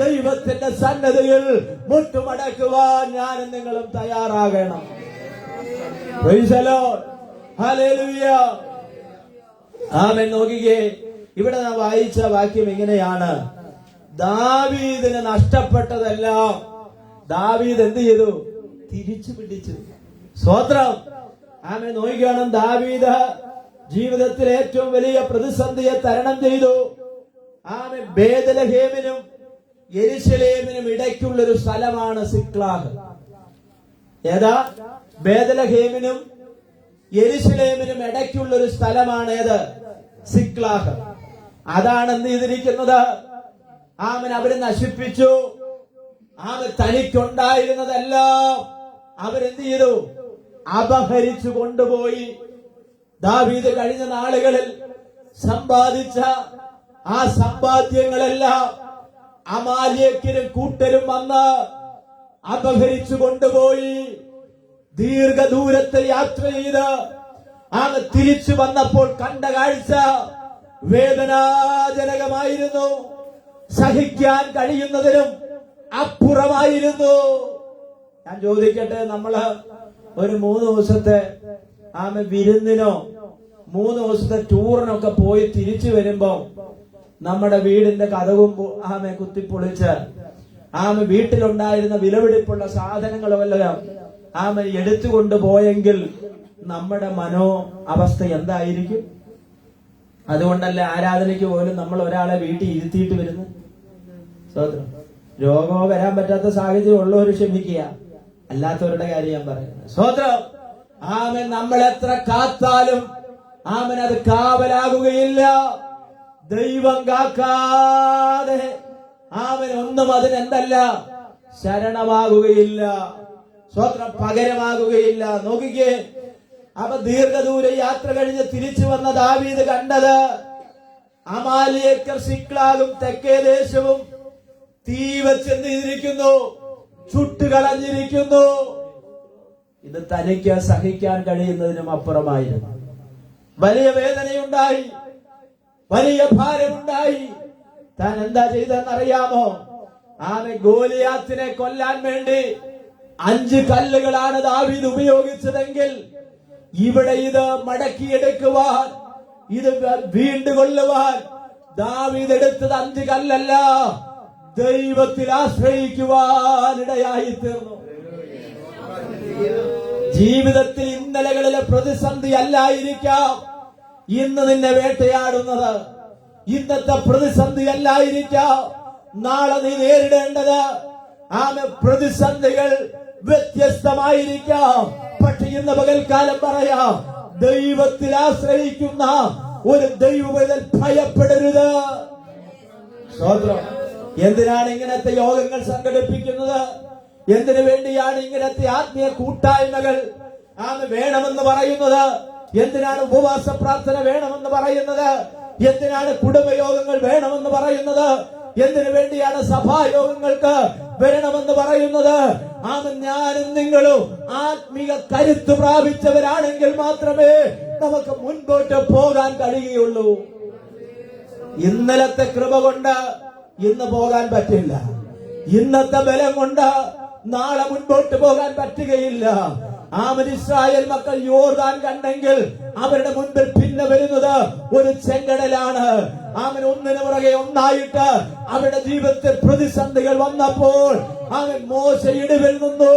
ദൈവത്തിന്റെ സന്നദ്ധയിൽ മുട്ടുമടക്കുവാൻ ഞാനും നിങ്ങളും തയ്യാറാകണം. Price the Lord. ഹല്ലേലൂയ. നോക്കിക്കേ, ഇവിടെ നാം വായിച്ച വാക്യം ഇങ്ങനെയാണ്. ദാവീദിന് നഷ്ടപ്പെട്ടതെല്ലാം ദാവീദ് എന്ത് ചെയ്തു? തിരിച്ചു പിടിച്ചു. സ്തോത്രം. നോക്കിക്കണം, ദാവീദ് ജീവിതത്തിലെ ഏറ്റവും വലിയ പ്രതിസന്ധിയെ തരണം ചെയ്തു. ബേത്ലഹേമിനും യെരുശലേമിനും ഇടയ്ക്കുള്ളൊരു സ്ഥലമാണ് സിക്ലാഗ്. ഏതാ? ബേത്ലഹേമിനും യെരുശലേമിനും ഇടയ്ക്കുള്ളൊരു സ്ഥലമാണ് ഏത്? സിക്ലാഗ്. അതാണ് എന്ത് ചെയ്തിരിക്കുന്നത്? അവര് നശിപ്പിച്ചു. തനിക്കുണ്ടായിരുന്നതെല്ലാം അവരെന്ത് ചെയ്തു? അപഹരിച്ചു കൊണ്ടുപോയി. ദാവീദ് കഴിഞ്ഞ നാളുകളിൽ സമ്പാദിച്ച ആ സമ്പാദ്യങ്ങളെല്ലാം അമാലേക്യരും കൂട്ടരും വന്ന് അപഹരിച്ചു കൊണ്ടുപോയി. ദീർഘദൂരത്തെ യാത്ര ചെയ്ത് തിരിച്ചു വന്നപ്പോൾ കണ്ട കാഴ്ച വേദനാജനകമായിരുന്നു. സഹിക്കാൻ കഴിയുന്നതിനും അപ്പുറമായിരുന്നു. ഞാൻ ചോദിക്കട്ടെ, നമ്മള് ഒരു 3 ദിവസത്തെ വിരുന്നിനോ 3 ദിവസത്തെ ടൂറിനൊക്കെ പോയി തിരിച്ചു വരുമ്പോ നമ്മുടെ വീടിന്റെ കതകും കുത്തിപ്പൊളിച്ച് വീട്ടിലുണ്ടായിരുന്ന വിലപിടിപ്പുള്ള സാധനങ്ങളുമെല്ലാം എടുത്തുകൊണ്ട് പോയെങ്കിൽ നമ്മുടെ അവസ്ഥ എന്തായിരിക്കും? അതുകൊണ്ടല്ലേ ആരാധനയ്ക്ക് പോലും നമ്മൾ ഒരാളെ വീട്ടിൽ ഇരുത്തിയിട്ട് വരുന്നത്. സ്തോത്രം. രോഗമോ വരാൻ പറ്റാത്ത സാഹചര്യം ഉള്ളവർ ക്ഷമിക്കുക, അല്ലാത്തവരുടെ കാര്യം ഞാൻ പറയുന്നത്. സ്തോത്രം. നമ്മൾ എത്ര കാത്താലും അത് കാവലാകുകയില്ല. ദൈവം കാക്കാതെ ഒന്നും അതിനെന്തല്ല ശരണമാകുകയില്ല. സ്തോത്രം. പകരമാകുകയില്ല. നോക്കിക്കേ, ദീർഘദൂര യാത്ര കഴിഞ്ഞ് തിരിച്ചു വന്ന ദാവീദ് കണ്ടത് അമാലേക്യർ സിക്ലാഗും തെക്കേ ദേശവും തീ വെച്ചെന്നിരിക്കുന്നു, ചുട്ടുകളഞ്ഞിരിക്കുന്നു. ഇത് തനിക്ക് സഹിക്കാൻ കഴിയുന്നതിനും അപ്പുറമായിരുന്നു. വലിയ വേദനയുണ്ടായി, വലിയ ഭാരമുണ്ടായി. താൻ എന്താ ചെയ്തെന്നറിയാമോ? ഗോലിയാത്തിനെ കൊല്ലാൻ വേണ്ടി 5 കല്ലുകളാണ് ദാവീദ് ഉപയോഗിച്ചതെങ്കിൽ ഇവിടെ ഇത് മടക്കിയെടുക്കുവാൻ, ഇത് വീണ്ടുകൊള്ളുവാൻ ദാവീദ് എടുത്തത് 5 കല്ലല്ല, ദൈവത്തിൽ ആശ്രയിക്കുവാൻ ഇടയായി തീർന്നു. ജീവിതത്തിൽ ഇന്നലകളിലെ പ്രതിസന്ധി അല്ലായിരിക്കാം ഇന്ന് നിന്നെ വേട്ടയാടുന്നത്. ഇന്നത്തെ പ്രതിസന്ധി അല്ലായിരിക്കാം നാളെ നീ നേരിടേണ്ടത്. പ്രതിസന്ധികൾ വ്യത്യസ്തമായിരിക്കാം. പക്ഷെ ഇന്ന് പകൽക്കാലം പറയാം, ദൈവത്തിൽ ആശ്രയിക്കുന്ന ഒരു ദൈവവേദൽ ഭയപ്പെടരുത്. സ്തോത്രം. എന്തിനാണ് ഇങ്ങനത്തെ യോഗങ്ങൾ സംഘടിപ്പിക്കുന്നത്? എന്തിനു വേണ്ടിയാണ് ഇങ്ങനത്തെ ആത്മീയ കൂട്ടായ്മകൾ വേണമെന്ന് പറയുന്നത്? എന്തിനാണ് ഉപവാസ പ്രാർത്ഥന വേണമെന്ന് പറയുന്നത്? എന്തിനാണ് കുടുംബയോഗങ്ങൾ വേണമെന്ന് പറയുന്നത്? എന്തിനു വേണ്ടിയാണ് സഭായോഗങ്ങൾക്ക് വരണമെന്ന് പറയുന്നത്? ഞാനും നിങ്ങളും ആത്മീയ കരുത്ത് പ്രാപിച്ചവരാണെങ്കിൽ മാത്രമേ നമുക്ക് മുൻപോട്ട് പോകാൻ കഴിയുകയുള്ളൂ. ഇന്നലത്തെ കൃപ കൊണ്ട് ഇന്ന് പോകാൻ പറ്റില്ല. ഇന്നത്തെ ബലം കൊണ്ട് നാളെ മുൻപോട്ട് പോകാൻ പറ്റുകയില്ല. ഇസ്രായേൽ മക്കൾ യോർദാൻ കണ്ടെങ്കിൽ അവരുടെ മുൻപിൽ പിന്നെ വരുന്നത് ഒരു ചെങ്കടലാണ്. ഒന്നിനു പുറകെ ഒന്നായിട്ട് അവരുടെ ജീവിതത്തിൽ പ്രതിസന്ധികൾ വന്നപ്പോൾ മോശ ഇടിവിൽ നിന്നു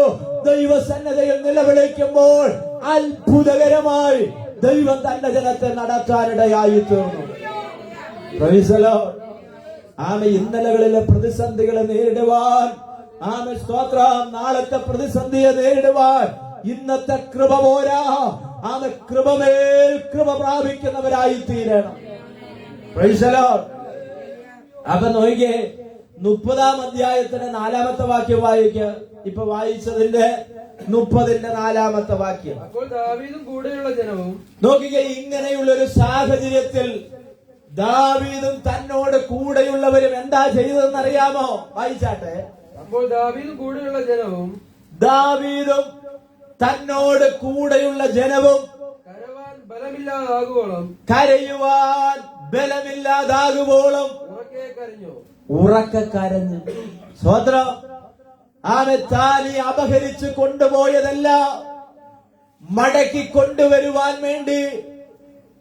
ദൈവസന്നദ്ധയിൽ നിലവിളിക്കുമ്പോൾ അത്ഭുതകരമായി ദൈവം തന്റെ ജനത്തെ നടത്താനിടയായി തീർന്നു. ഇന്നലകളിലെ പ്രതിസന്ധികളെ നേരിടുവാൻ സ്തോത്രം. നാളത്തെ പ്രതിസന്ധിയെ നേരിടുവാൻ ഇന്നത്തെ കൃപ പോരാ. കൃപമേൽ കൃപ പ്രാപിക്കുന്നവരായി തീരണം. അപ്പൊ നോക്കിയേ, 30-ാം അധ്യായത്തിന്റെ 4-ാമത്തെ വാക്യം വായിക്കുക. ഇപ്പൊ വായിച്ചതിന്റെ 30-ന്റെ 4-ാമത്തെ വാക്യം. അപ്പോൾ ദാവീദും കൂടെയുള്ള ജനവും നോക്കിയ ഇങ്ങനെയുള്ള ഒരു സാഹചര്യത്തിൽ ദാവീദും തന്നോട് കൂടെയുള്ളവരും എന്താ ചെയ്തതെന്നറിയാമോ? വായിച്ചാട്ടെ. അപ്പോൾ ദാവീദും കൂടെയുള്ള ജനവും ദാവീദും തന്നോട് കൂടെയുള്ള ജനവും കരവാൻ ബലമില്ലാതാകുവോളം കരയുവാൻ ബലമില്ലാതാകുവോളം ഉറക്കെ കരഞ്ഞു. സ്വതന്ത്രം. താലി അപഹരിച്ച് കൊണ്ടുപോയതെല്ലാം മടക്കി കൊണ്ടുവരുവാൻ വേണ്ടി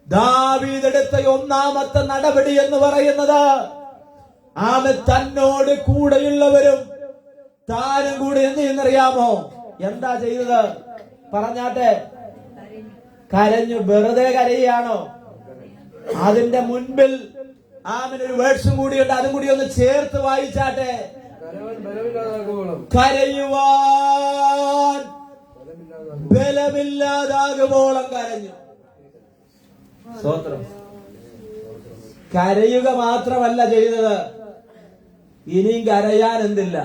ദാവീദെടുത്ത ഒന്നാമത്തെ നടപടി എന്ന് പറയുന്നത് തന്നോട് കൂടെയുള്ളവരും താനും കൂടി എന്ത് ചെയ്യുന്നറിയാമോ? എന്താ ചെയ്തത്? പറഞ്ഞാട്ടെ. കരഞ്ഞു. വെറുതെ കരയാണോ? അതിന്റെ മുൻപിൽ ഒരു വേർഡ്സും കൂടിയുണ്ട്. അതും കൂടി ഒന്ന് ചേർത്ത് വായിച്ചാട്ടെ. കരയുവാൻ ബലമില്ലാതാകുവോളം കരഞ്ഞു. സ്തോത്രം. കരയുക മാത്രമല്ല ചെയ്തത്, ഇനിയും കരയാൻ എന്തില്ല.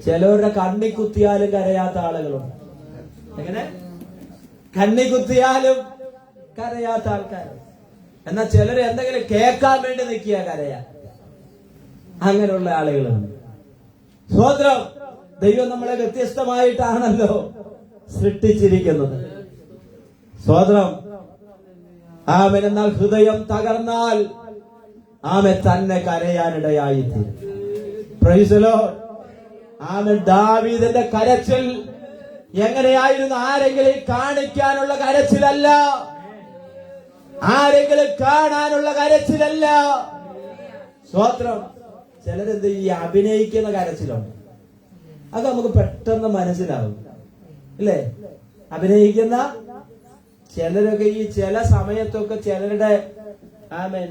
ചിലവരുടെ കണ്ണി കുത്തിയാലും കരയാത്ത ആളുകളുണ്ട്. എങ്ങനെ? കണ്ണി കുത്തിയാലും കരയാത്ത ആൾക്കാർ. എന്നാൽ ചിലർ എന്തെങ്കിലും കേൾക്കാൻ വേണ്ടി നിൽക്കുക കരയാൻ. അങ്ങനെയുള്ള ആളുകളുണ്ട്. സ്തോത്രം. ദൈവം നമ്മളെ വ്യത്യസ്തമായിട്ടാണല്ലോ സൃഷ്ടിച്ചിരിക്കുന്നത്. സ്തോത്രം. എന്നാൽ ഹൃദയം തകർന്നാൽ തന്നെ കരയാനിടയായിത്തീരും. Price the Lord. ദാവീദിന്റെ കരച്ചിൽ എങ്ങനെയായിരുന്നു? ആരെങ്കിലും കാണിക്കാനുള്ള കരച്ചിലല്ല, ആരെങ്കിലും കാണാനുള്ള കരച്ചിലല്ല. സ്തോത്രം. ചിലരെന്ത് ഈ അഭിനയിക്കുന്ന കരച്ചിലുണ്ട്. അത് നമുക്ക് പെട്ടെന്ന് മനസ്സിലാവും, ഇല്ലേ? അഭിനയിക്കുന്ന ചിലരൊക്കെ ഈ ചില സമയത്തൊക്കെ ചിലരുടെ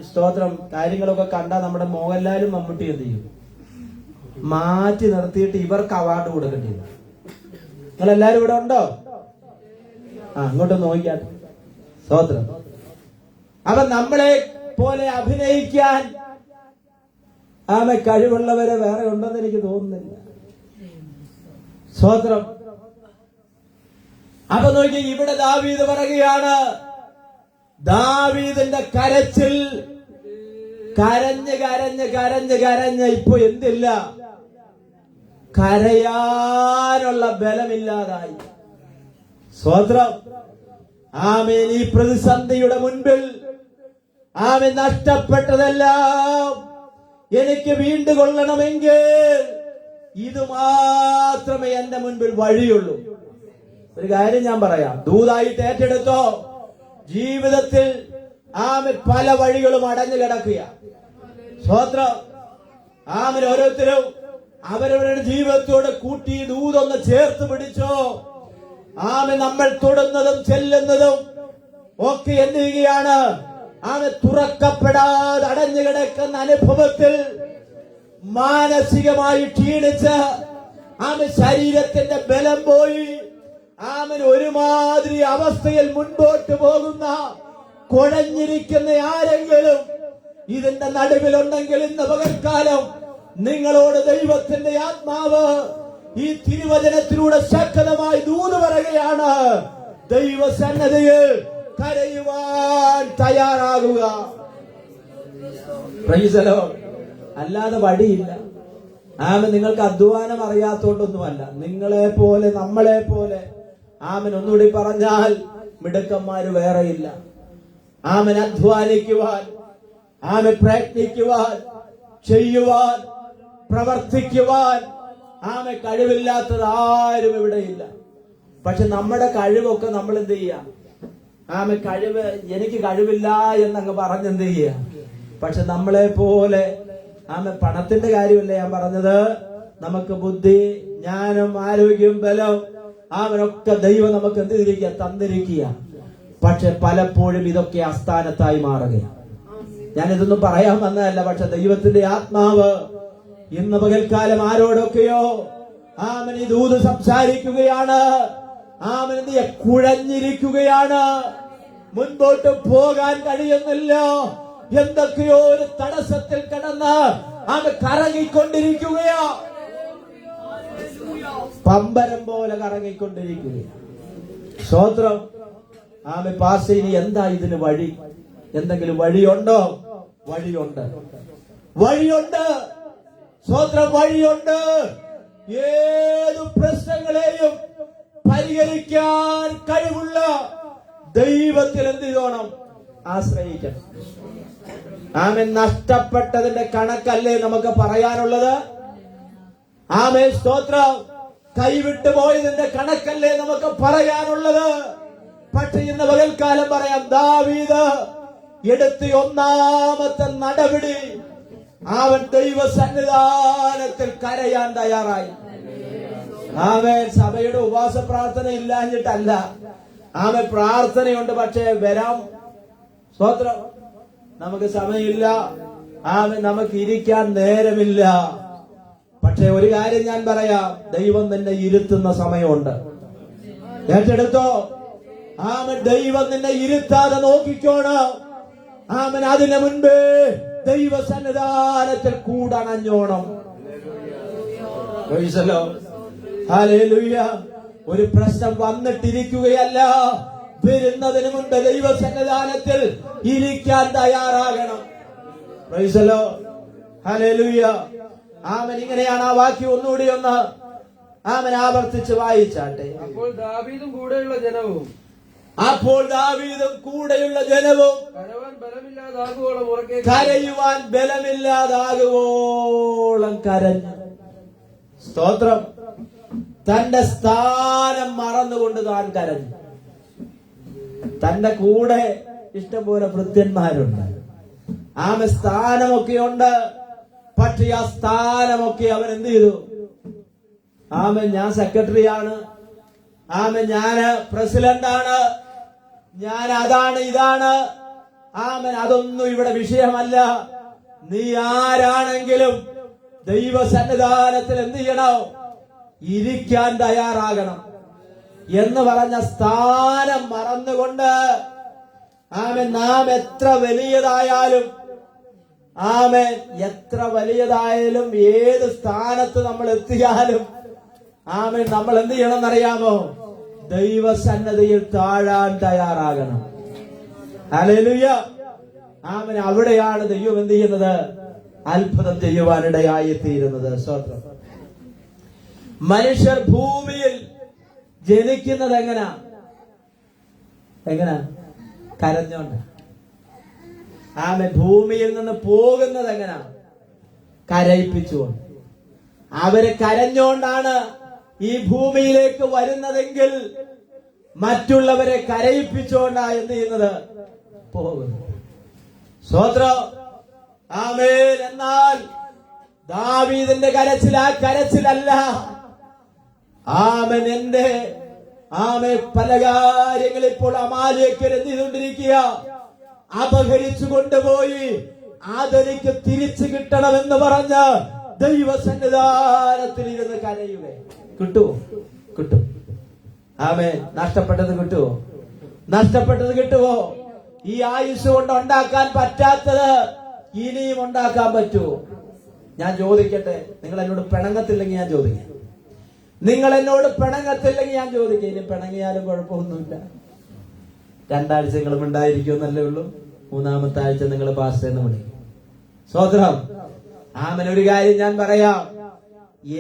സ്തോത്രം കാര്യങ്ങളൊക്കെ കണ്ടാൽ നമ്മുടെ മോഹൻലാലും മമ്മൂട്ടി എന്ത് ചെയ്യും? മാറ്റി നിർത്തിയിട്ട് ഇവർക്ക് അവാർഡ് കൊടുക്കേണ്ടി വരും. നിങ്ങളെല്ലാരും ഇവിടെ ഉണ്ടോ? അങ്ങോട്ട് നോക്കിയാട്ടെ. സ്തോത്രം. അപ്പൊ നമ്മളെ പോലെ അഭിനയിക്കാൻ കഴിവുള്ളവരെ വേറെ ഉണ്ടെന്ന് എനിക്ക് തോന്നുന്നില്ല. സ്തോത്രം. അപ്പൊ നോക്കി, ഇവിടെ ദാവീദ് പറയുകയാണ്, ദാവീദിന്റെ കരച്ചിൽ കരഞ്ഞ് കരഞ്ഞ് കരഞ്ഞ് കരഞ്ഞ് ഇപ്പൊ എന്തില്ല, കരയാനുള്ള ബലമില്ലാതായി. സ്തോത്രം. ഈ പ്രതിസന്ധിയുടെ മുൻപിൽ നഷ്ടപ്പെട്ടതെല്ലാം എനിക്ക് വീണ്ടുകൊള്ളണമെങ്കിൽ ഇത് മാത്രമേ എന്റെ മുൻപിൽ വഴിയുള്ളൂ. ഒരു കാര്യം ഞാൻ പറയാം, ദൂതായിട്ട് ഏറ്റെടുത്തോ. ജീവിതത്തിൽ പല വഴികളും അടഞ്ഞു കിടക്കുക. സ്തോത്രം. ഓരോരുത്തരും അവരവരുടെ ജീവിതത്തോട് കൂട്ടി ദൂതൊന്ന് ചേർത്ത് പിടിച്ചോ. ആമേൻ നമ്മൾ തൊടുന്നതും ചെല്ലുന്നതും ഒക്കെ എന്ത് ചെയ്യുകയാണ്? ആമേൻ തുറക്കപ്പെടാതെ അടഞ്ഞു കിടക്കുന്ന അനുഭവത്തിൽ മാനസികമായി ക്ഷീണിച്ച് ആമേൻ ശരീരത്തിന്റെ ബലം പോയി ആമേൻ ഒരുമാതിരി അവസ്ഥയിൽ മുൻപോട്ട് പോകുന്ന കുഴഞ്ഞിരിക്കുന്ന ആരെങ്കിലും ഇതിന്റെ നടുവിലുണ്ടെങ്കിൽ ഇന്ന് പകൽക്കാലം നിങ്ങളോട് ദൈവത്തിന്റെ ആത്മാവ് ഈ തിരുവചനത്തിലൂടെ ശക്തമായി ദൂത് പറയുകയാണ്. ദൈവസന്നദ്ധിയിൽ കരയുവാൻ തയ്യാറാകുക. Praise the Lord. അല്ലാതെ വഴിയില്ല. ആമൻ നിങ്ങൾക്ക് അധ്വാനം അറിയാത്തോണ്ടൊന്നുമല്ല. നിങ്ങളെ പോലെ നമ്മളെ പോലെ ആമൻ ഒന്നുകൂടി പറഞ്ഞാൽ മിടുക്കന്മാര് വേറെയില്ല. ആമൻ അധ്വാനിക്കുവാൻ, ആമൻ പ്രയത്നിക്കുവാൻ, ചെയ്യുവാൻ, പ്രവർത്തിക്കുവാൻ ആമൻ കഴിവില്ലാത്തത് ആരും ഇവിടെയില്ല. പക്ഷെ നമ്മുടെ കഴിവൊക്കെ നമ്മൾ എന്ത് ചെയ്യാം? ആമൻ കഴിവ് എനിക്ക് കഴിവില്ല എന്നങ്ങ് പറഞ്ഞെന്ത് ചെയ്യുക? പക്ഷെ നമ്മളെ പോലെ ആമൻ പണത്തിന്റെ കാര്യമല്ല ഞാൻ പറഞ്ഞത്. നമുക്ക് ബുദ്ധി, ജ്ഞാനം, ആരോഗ്യം, ബലം ആമനൊക്കെ ദൈവം നമുക്ക് എന്ത് ചെയ്തിരിക്കുക? തന്നിരിക്കുക. പക്ഷെ പലപ്പോഴും ഇതൊക്കെ അസ്ഥാനത്തായി മാറുകയാണ്. ഞാനിതൊന്നും പറയാൻ വന്നതല്ല. പക്ഷെ ദൈവത്തിന്റെ ആത്മാവ് ഇന്ന് പകൽക്കാലം ആരോടൊക്കെയോ ആമൻ ഈ ദൂത് സംസാരിക്കുകയാണ്. ആമൻ എന്ത് കുഴഞ്ഞിരിക്കുകയാണ്. മുൻപോട്ട് പോകാൻ കഴിയുന്നില്ല. എന്തൊക്കെയോ ഒരു തടസ്സത്തിൽ കിടന്ന് ആമൻ കറങ്ങിക്കൊണ്ടിരിക്കുകയാ. പമ്പരം പോലെ കറങ്ങിക്കൊണ്ടിരിക്കുകയാണ്. സ്തോത്രം. ആമൻ പാസ്റ്റർ, ഇനി എന്താ ഇതിന് വഴി? എന്തെങ്കിലും വഴിയുണ്ടോ? വഴിയുണ്ട്, വഴിയുണ്ട്. സ്തോത്രം, വഴിയുണ്ട്. ഏതു പ്രശ്നങ്ങളെയും പരിഹരിക്കാൻ കഴിവുള്ള ദൈവത്തിൽ എന്ത് ചെയ്യണം? ആശ്രയിക്കണം. ആമേൻ. നഷ്ടപ്പെട്ടതിന്റെ കണക്കല്ലേ നമുക്ക് പറയാനുള്ളത്? ആമേൻ. സ്തോത്രം. കൈവിട്ടു പോയതിന്റെ കണക്കല്ലേ നമുക്ക് പറയാനുള്ളത്? പക്ഷെ ഇന്ന് പകൽക്കാലം പറയാം, ദാവീദ് എടുത്ത ഒന്നാമത്തെ നടപടി അവൻ ദൈവ സന്നിധാനത്തിൽ കരയാൻ തയ്യാറായി. ആമേൻ. സഭയുടെ ഉപവാസ പ്രാർത്ഥന ഇല്ലാഞ്ഞിട്ടല്ല. ആമേൻ. പ്രാർത്ഥനയുണ്ട്, പക്ഷേ വരാം. സ്തോത്രം. നമുക്ക് സമയമില്ല. ആമേൻ. നമുക്ക് ഇരിക്കാൻ നേരമില്ല. പക്ഷെ ഒരു കാര്യം ഞാൻ പറയാം, ദൈവം നിന്നെ ഇരുത്തുന്ന സമയമുണ്ട്. ഏറ്റെടുത്തോ? ആമൻ. ദൈവം നിന്നെ ഇരുത്താതെ നോക്കിക്കോണം. ആമൻ. അതിന് മുൻപേ ദൈവ സന്നിധാനത്തിൽ കൂടണഞ്ഞോണം. ഹല്ലേലൂയ. ഒരു പ്രശ്നം വന്നിട്ടിരിക്കുകയല്ല, വരുന്നതിന് മുൻപ് ദൈവ സന്നിധാനത്തിൽ ഇരിക്കാൻ തയ്യാറാകണം. Price the Lord. ഹല്ലേലൂയ. ആമൻ. ഇങ്ങനെയാണ് ആ വാക്യം ഒന്നുകൂടി ഒന്ന് ആമൻ ആവർത്തിച്ച് വായിച്ചാട്ടെ. അപ്പോൾ ദാവീദും കൂടെയുള്ള ജനവും കരയുവാൻ ബലമില്ലാതാകുവോളം കരഞ്ഞു. സ്തോത്രം. തന്റെ സ്ഥാനം മറന്നുകൊണ്ട് താൻ കരഞ്ഞു. തന്റെ കൂടെ ഇഷ്ടംപോലെ ഭൃത്യന്മാരുണ്ട്. ആമ സ്ഥാനമൊക്കെ ഉണ്ട്. പക്ഷെ ആ സ്ഥാനമൊക്കെ അവൻ എന്ത് ചെയ്തു? ആമൻ. ഞാൻ സെക്രട്ടറിയാണ്, ആമൻ. ഞാന് പ്രസിഡന്റാണ്, ഞാൻ അതാണ് ഇതാണ്. ആമൻ. അതൊന്നും ഇവിടെ വിഷയമല്ല. നീ ആരാണെങ്കിലും ദൈവ സന്നിധാനത്തിൽ എന്ത് ചെയ്യണം? ഇരിക്കാൻ തയ്യാറാകണം എന്ന് പറഞ്ഞ സ്ഥാനം മറന്നുകൊണ്ട് ആമൻ നാം എത്ര വലിയതായാലും, ആമൻ, എത്ര വലിയതായാലും ഏത് സ്ഥാനത്ത് നമ്മൾ എത്തിയാലും ആമൻ നമ്മൾ എന്ത് ചെയ്യണം എന്നറിയാമോ? ദൈവസന്നദ്ധിയിൽ താഴാൻ തയ്യാറാകണം. ഹല്ലേലൂയ. ആമൻ. അവിടെയാണ് ദൈവം എന്ത് ചെയ്യുന്നത്? അത്ഭുതം ചെയ്യുവാനിടയായി തീരുന്നത്. സ്തോത്രം. മനുഷ്യർ ഭൂമിയിൽ ജനിക്കുന്നത് എങ്ങനാ? കരഞ്ഞോണ്ട്. ആമൻ. ഭൂമിയിൽ നിന്ന് പോകുന്നത് എങ്ങനാ? കരയിപ്പിച്ചുകൊണ്ട്. അവര് കരഞ്ഞോണ്ടാണ് ഈ ഭൂമിയിലേക്ക് വരുന്നതെങ്കിൽ മറ്റുള്ളവരെ കരയിപ്പിച്ചുകൊണ്ടാ എന്ത് ചെയ്യുന്നത്? പോകുന്നു. സ്തോത്രം. ആമേൻ. എന്നാൽ ദാവീദിന്റെ കരച്ചിൽ ആ കരച്ചിലല്ല. ആമൻ. എന്റെ ആമേ പല കാര്യങ്ങൾ ഇപ്പോൾ അമാലേക്കർ എന്ത് ചെയ്തുകൊണ്ടിരിക്കുക, അപഹരിച്ചു കൊണ്ടുപോയി അതെനിക്ക് തിരിച്ചു കിട്ടണമെന്ന് പറഞ്ഞ് ദൈവസന്നിധാനത്തിൽ ഇരുന്ന് കരയുക. കിട്ടുമോ? കിട്ടും. ആമേ. നഷ്ടപ്പെട്ടത് കിട്ടുമോ? നഷ്ടപ്പെട്ടത് കിട്ടുമോ? ഈ ആയുസ് കൊണ്ട് ഉണ്ടാക്കാൻ പറ്റാത്തത് ഇനിയും ഉണ്ടാക്കാൻ പറ്റുമോ? ഞാൻ ചോദിക്കട്ടെ, നിങ്ങൾ എന്നോട് പിണങ്ങത്തില്ലെങ്കിൽ ഞാൻ ചോദിക്കാം. നിങ്ങൾ എന്നോട് പിണങ്ങത്തില്ലെങ്കിൽ ഞാൻ ചോദിക്കാം. ഇനി പിണങ്ങിയാലും കുഴപ്പമൊന്നുമില്ല. 2 ആഴ്ചകളും ഉണ്ടായിരിക്കുമെന്നല്ലേ ഉള്ളൂ. 3-ാമത്തെ ആഴ്ച നിങ്ങൾ പാസ്റ്റേന്ന് വിളിക്കും. സ്വതന്ത്രം. ആമൻ. ഒരു കാര്യം ഞാൻ പറയാം,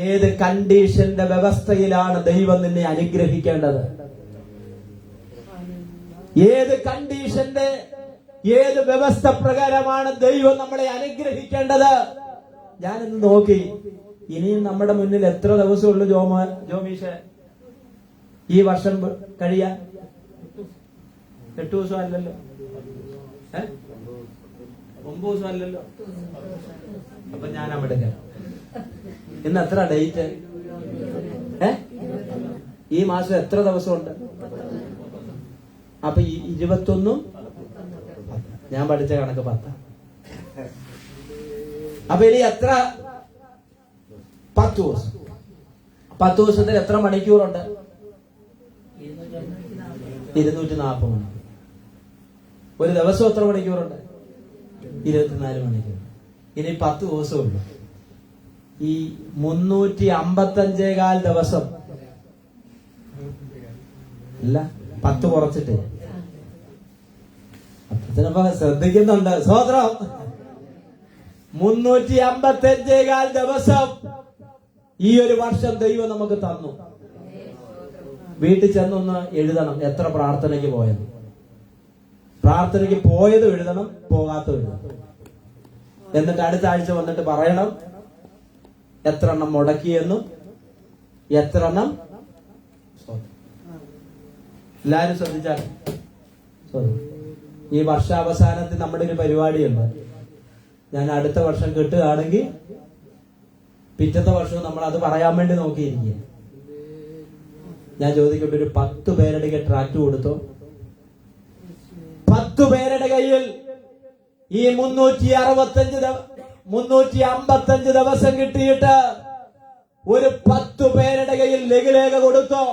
ഏത് കണ്ടീഷന്റെ വ്യവസ്ഥയിലാണ് ദൈവം നിന്നെ അനുഗ്രഹിക്കേണ്ടത്, ഏത് കണ്ടീഷന്റെ ഏത് വ്യവസ്ഥ പ്രകാരമാണ് ദൈവം നമ്മളെ അനുഗ്രഹിക്കേണ്ടത്. ഞാനിന്ന് നോക്കി, ഇനിയും നമ്മുടെ മുന്നിൽ എത്ര ദിവസമുള്ളൂ ജോമീഷ് ഈ വർഷം കഴിയാൻ? 8 ദിവസം അല്ലല്ലോ, 9 ദിവസം അല്ലല്ലോ. അപ്പൊ ഞാൻ അവിടെ ഇന്ന് എത്ര ഡേറ്റ്? ഈ മാസം എത്ര ദിവസമുണ്ട്? അപ്പൊ ഈ 21 ഞാൻ പഠിച്ച കണക്ക് 10. അപ്പൊ ഇനി എത്ര? 10 ദിവസം. 10 ദിവസത്തിൽ എത്ര മണിക്കൂറുണ്ട്? 240 മണിക്കൂർ. ഒരു ദിവസം എത്ര മണിക്കൂറുണ്ട്? 24 മണിക്കൂർ. ഇനി 10 ദിവസമുള്ളൂ. ഈ 355 ദിവസം അല്ല, 10 കുറച്ചിട്ട് ചിലപ്പോ ശ്രദ്ധിക്കുന്നുണ്ട്. സ്വതന്ത്രം. 355 ദിവസം ഈ ഒരു വർഷം ദൈവം നമുക്ക് തന്നു. വീട്ടിൽ ചെന്നൊന്ന് എഴുതണം എത്ര പ്രാർത്ഥനയ്ക്ക് പോയത്. പ്രാർത്ഥനയ്ക്ക് പോയതും എഴുതണം, പോകാത്തതും എഴുതണം. എന്നിട്ട് അടുത്ത ആഴ്ച വന്നിട്ട് പറയണം എത്ര എണ്ണം മുടക്കിയെന്നും എത്ര എണ്ണം. എല്ലാരും ശ്രദ്ധിച്ചാൽ. ഈ വർഷാവസാനത്തിൽ നമ്മുടെ ഒരു പരിപാടിയുണ്ട്. ഞാൻ അടുത്ത വർഷം കിട്ടുകയാണെങ്കിൽ പിറ്റത്തെ വർഷവും നമ്മൾ അത് പറയാൻ വേണ്ടി നോക്കിയിരിക്കുക. ഞാൻ ചോദിക്കട്ടെ, ഒരു 10 പേരുടെ ട്രാക്ട് കൊടുത്തോ? 10 പേരുടെ കയ്യിൽ ഈ 355 ദിവസം കിട്ടിയിട്ട് ഒരു 10 പേരുടെ കയ്യിൽ ലഘുലേഖ കൊടുത്തോ?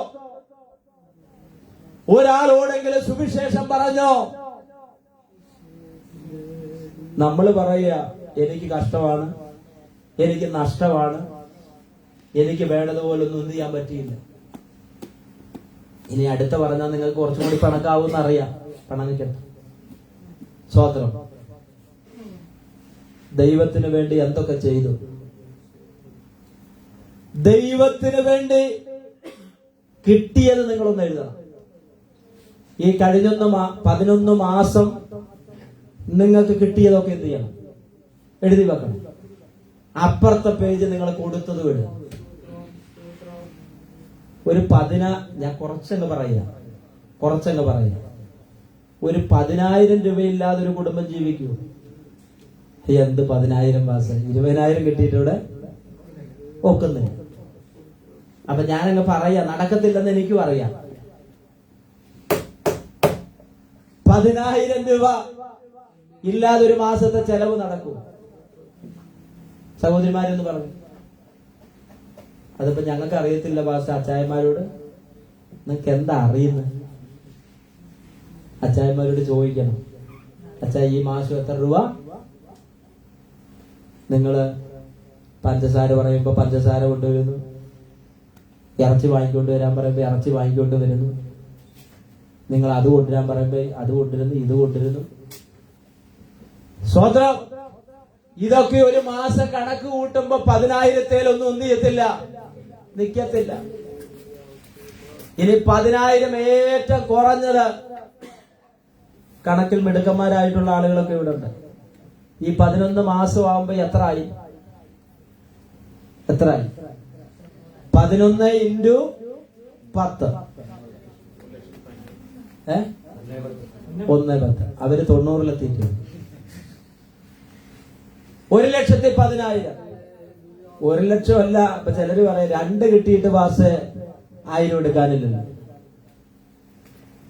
ഒരാളോടെങ്കിലും സുവിശേഷം പറഞ്ഞോ? നമ്മൾ പറയുക എനിക്ക് കഷ്ടമാണ്, എനിക്ക് നഷ്ടമാണ്, എനിക്ക് വേണ്ടതുപോലൊന്നും എന്ത് ചെയ്യാൻ പറ്റിയില്ല. ഇനി അടുത്ത പറഞ്ഞാൽ നിങ്ങൾക്ക് കുറച്ചും കൂടി പണക്കാവൂന്ന് അറിയാം. പണങ്ങിക്കട്ടെ. സ്വതന്ത്രം. ദൈവത്തിന് വേണ്ടി എന്തൊക്കെ ചെയ്തു? ദൈവത്തിന് വേണ്ടി കിട്ടിയത് നിങ്ങളൊന്ന് എഴുതണം. ഈ കഴിഞ്ഞ 11 മാസം നിങ്ങൾക്ക് കിട്ടിയതൊക്കെ എന്ത് ചെയ്യണം? എഴുതി വെക്കണം. അപ്പുറത്തെ പേജ് നിങ്ങൾ കൊടുത്തത് എഴുതണം. ഒരു ഞാൻ കുറച്ചങ്ങ് പറയാം. ഒരു 10,000 രൂപയില്ലാതെ ഒരു കുടുംബം ജീവിക്കൂ? എന്ത് 10,000 മാസം? 20,000 കിട്ടിയിട്ട് ഇവിടെ ഒക്കുന്നില്ല. അപ്പൊ ഞാനങ്ങ് പറയാ, നടക്കത്തില്ലെന്ന് എനിക്കും അറിയാം. 10,000 രൂപ ഇല്ലാതെ ഒരു മാസത്തെ ചെലവ് നടക്കും. സഹോദരിമാരെന്ന് പറഞ്ഞു. അതിപ്പോ ഞങ്ങൾക്ക് അറിയത്തില്ല പാസ്റ്റർ. അച്ചായന്മാരോട് നിങ്ങൾക്ക് എന്താ അറിയുന്നത്? അച്ചായന്മാരോട് ചോദിക്കണം. അച്ചായ ഈ മാസം എത്ര രൂപ? നിങ്ങള് പഞ്ചസാര പറയുമ്പോ പഞ്ചസാര കൊണ്ടുവരുന്നു, ഇറച്ചി വാങ്ങിക്കൊണ്ട് വരാൻ പറയുമ്പോ ഇറച്ചി വാങ്ങിക്കൊണ്ട് വരുന്നു, നിങ്ങൾ അത് കൊണ്ടുവരാൻ പറയുമ്പോ അത് കൊണ്ടുവരുന്നു, ഇത് കൊണ്ടുവരുന്നു. സ്വതന്ത്രം. ഇതൊക്കെ ഒരു മാസം കണക്ക് കൂട്ടുമ്പോ 10,000-ത്തിലൊന്നും ഒന്നും ചെയ്യത്തില്ല, നിക്കത്തില്ല. ഇനി 10,000 ഏറ്റവും കുറഞ്ഞത്. കണക്കിൽ മിടുക്കന്മാരായിട്ടുള്ള ആളുകളൊക്കെ ഇവിടെ ഉണ്ട്. ഈ 11 മാസം ആവുമ്പോ എത്രയായി? 11 × 10 1,10. അവര് 90-ലെത്തിയിട്ട് 1,10,000. 1 ലക്ഷം അല്ല. ഇപ്പൊ ചിലര് പറയാം 2 കിട്ടിയിട്ട് പാസ് 1000 എടുക്കാനില്ലല്ലോ.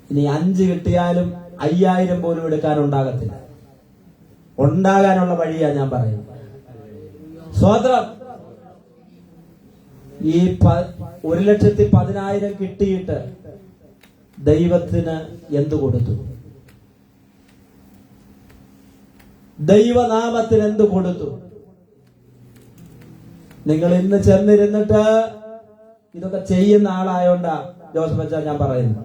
ഇനി 5 കിട്ടിയാലും 5000 പോലും എടുക്കാനുണ്ടാകത്തില്ല. ഉണ്ടാകാനുള്ള വഴിയാ ഞാൻ പറയുന്നത്. സ്വതന്ത്രം. ഈ 1,10,000 കിട്ടിയിട്ട് ദൈവത്തിന് എന്തു കൊടുത്തു? ദൈവനാമത്തിന് എന്തു കൊടുത്തു? നിങ്ങൾ ഇന്ന് ചെന്നിരുന്നിട്ട് ഇതൊക്കെ ചെയ്യുന്ന ആളായോണ്ടാ ജോസഫ് അച്ഛാ ഞാൻ പറയുന്നു.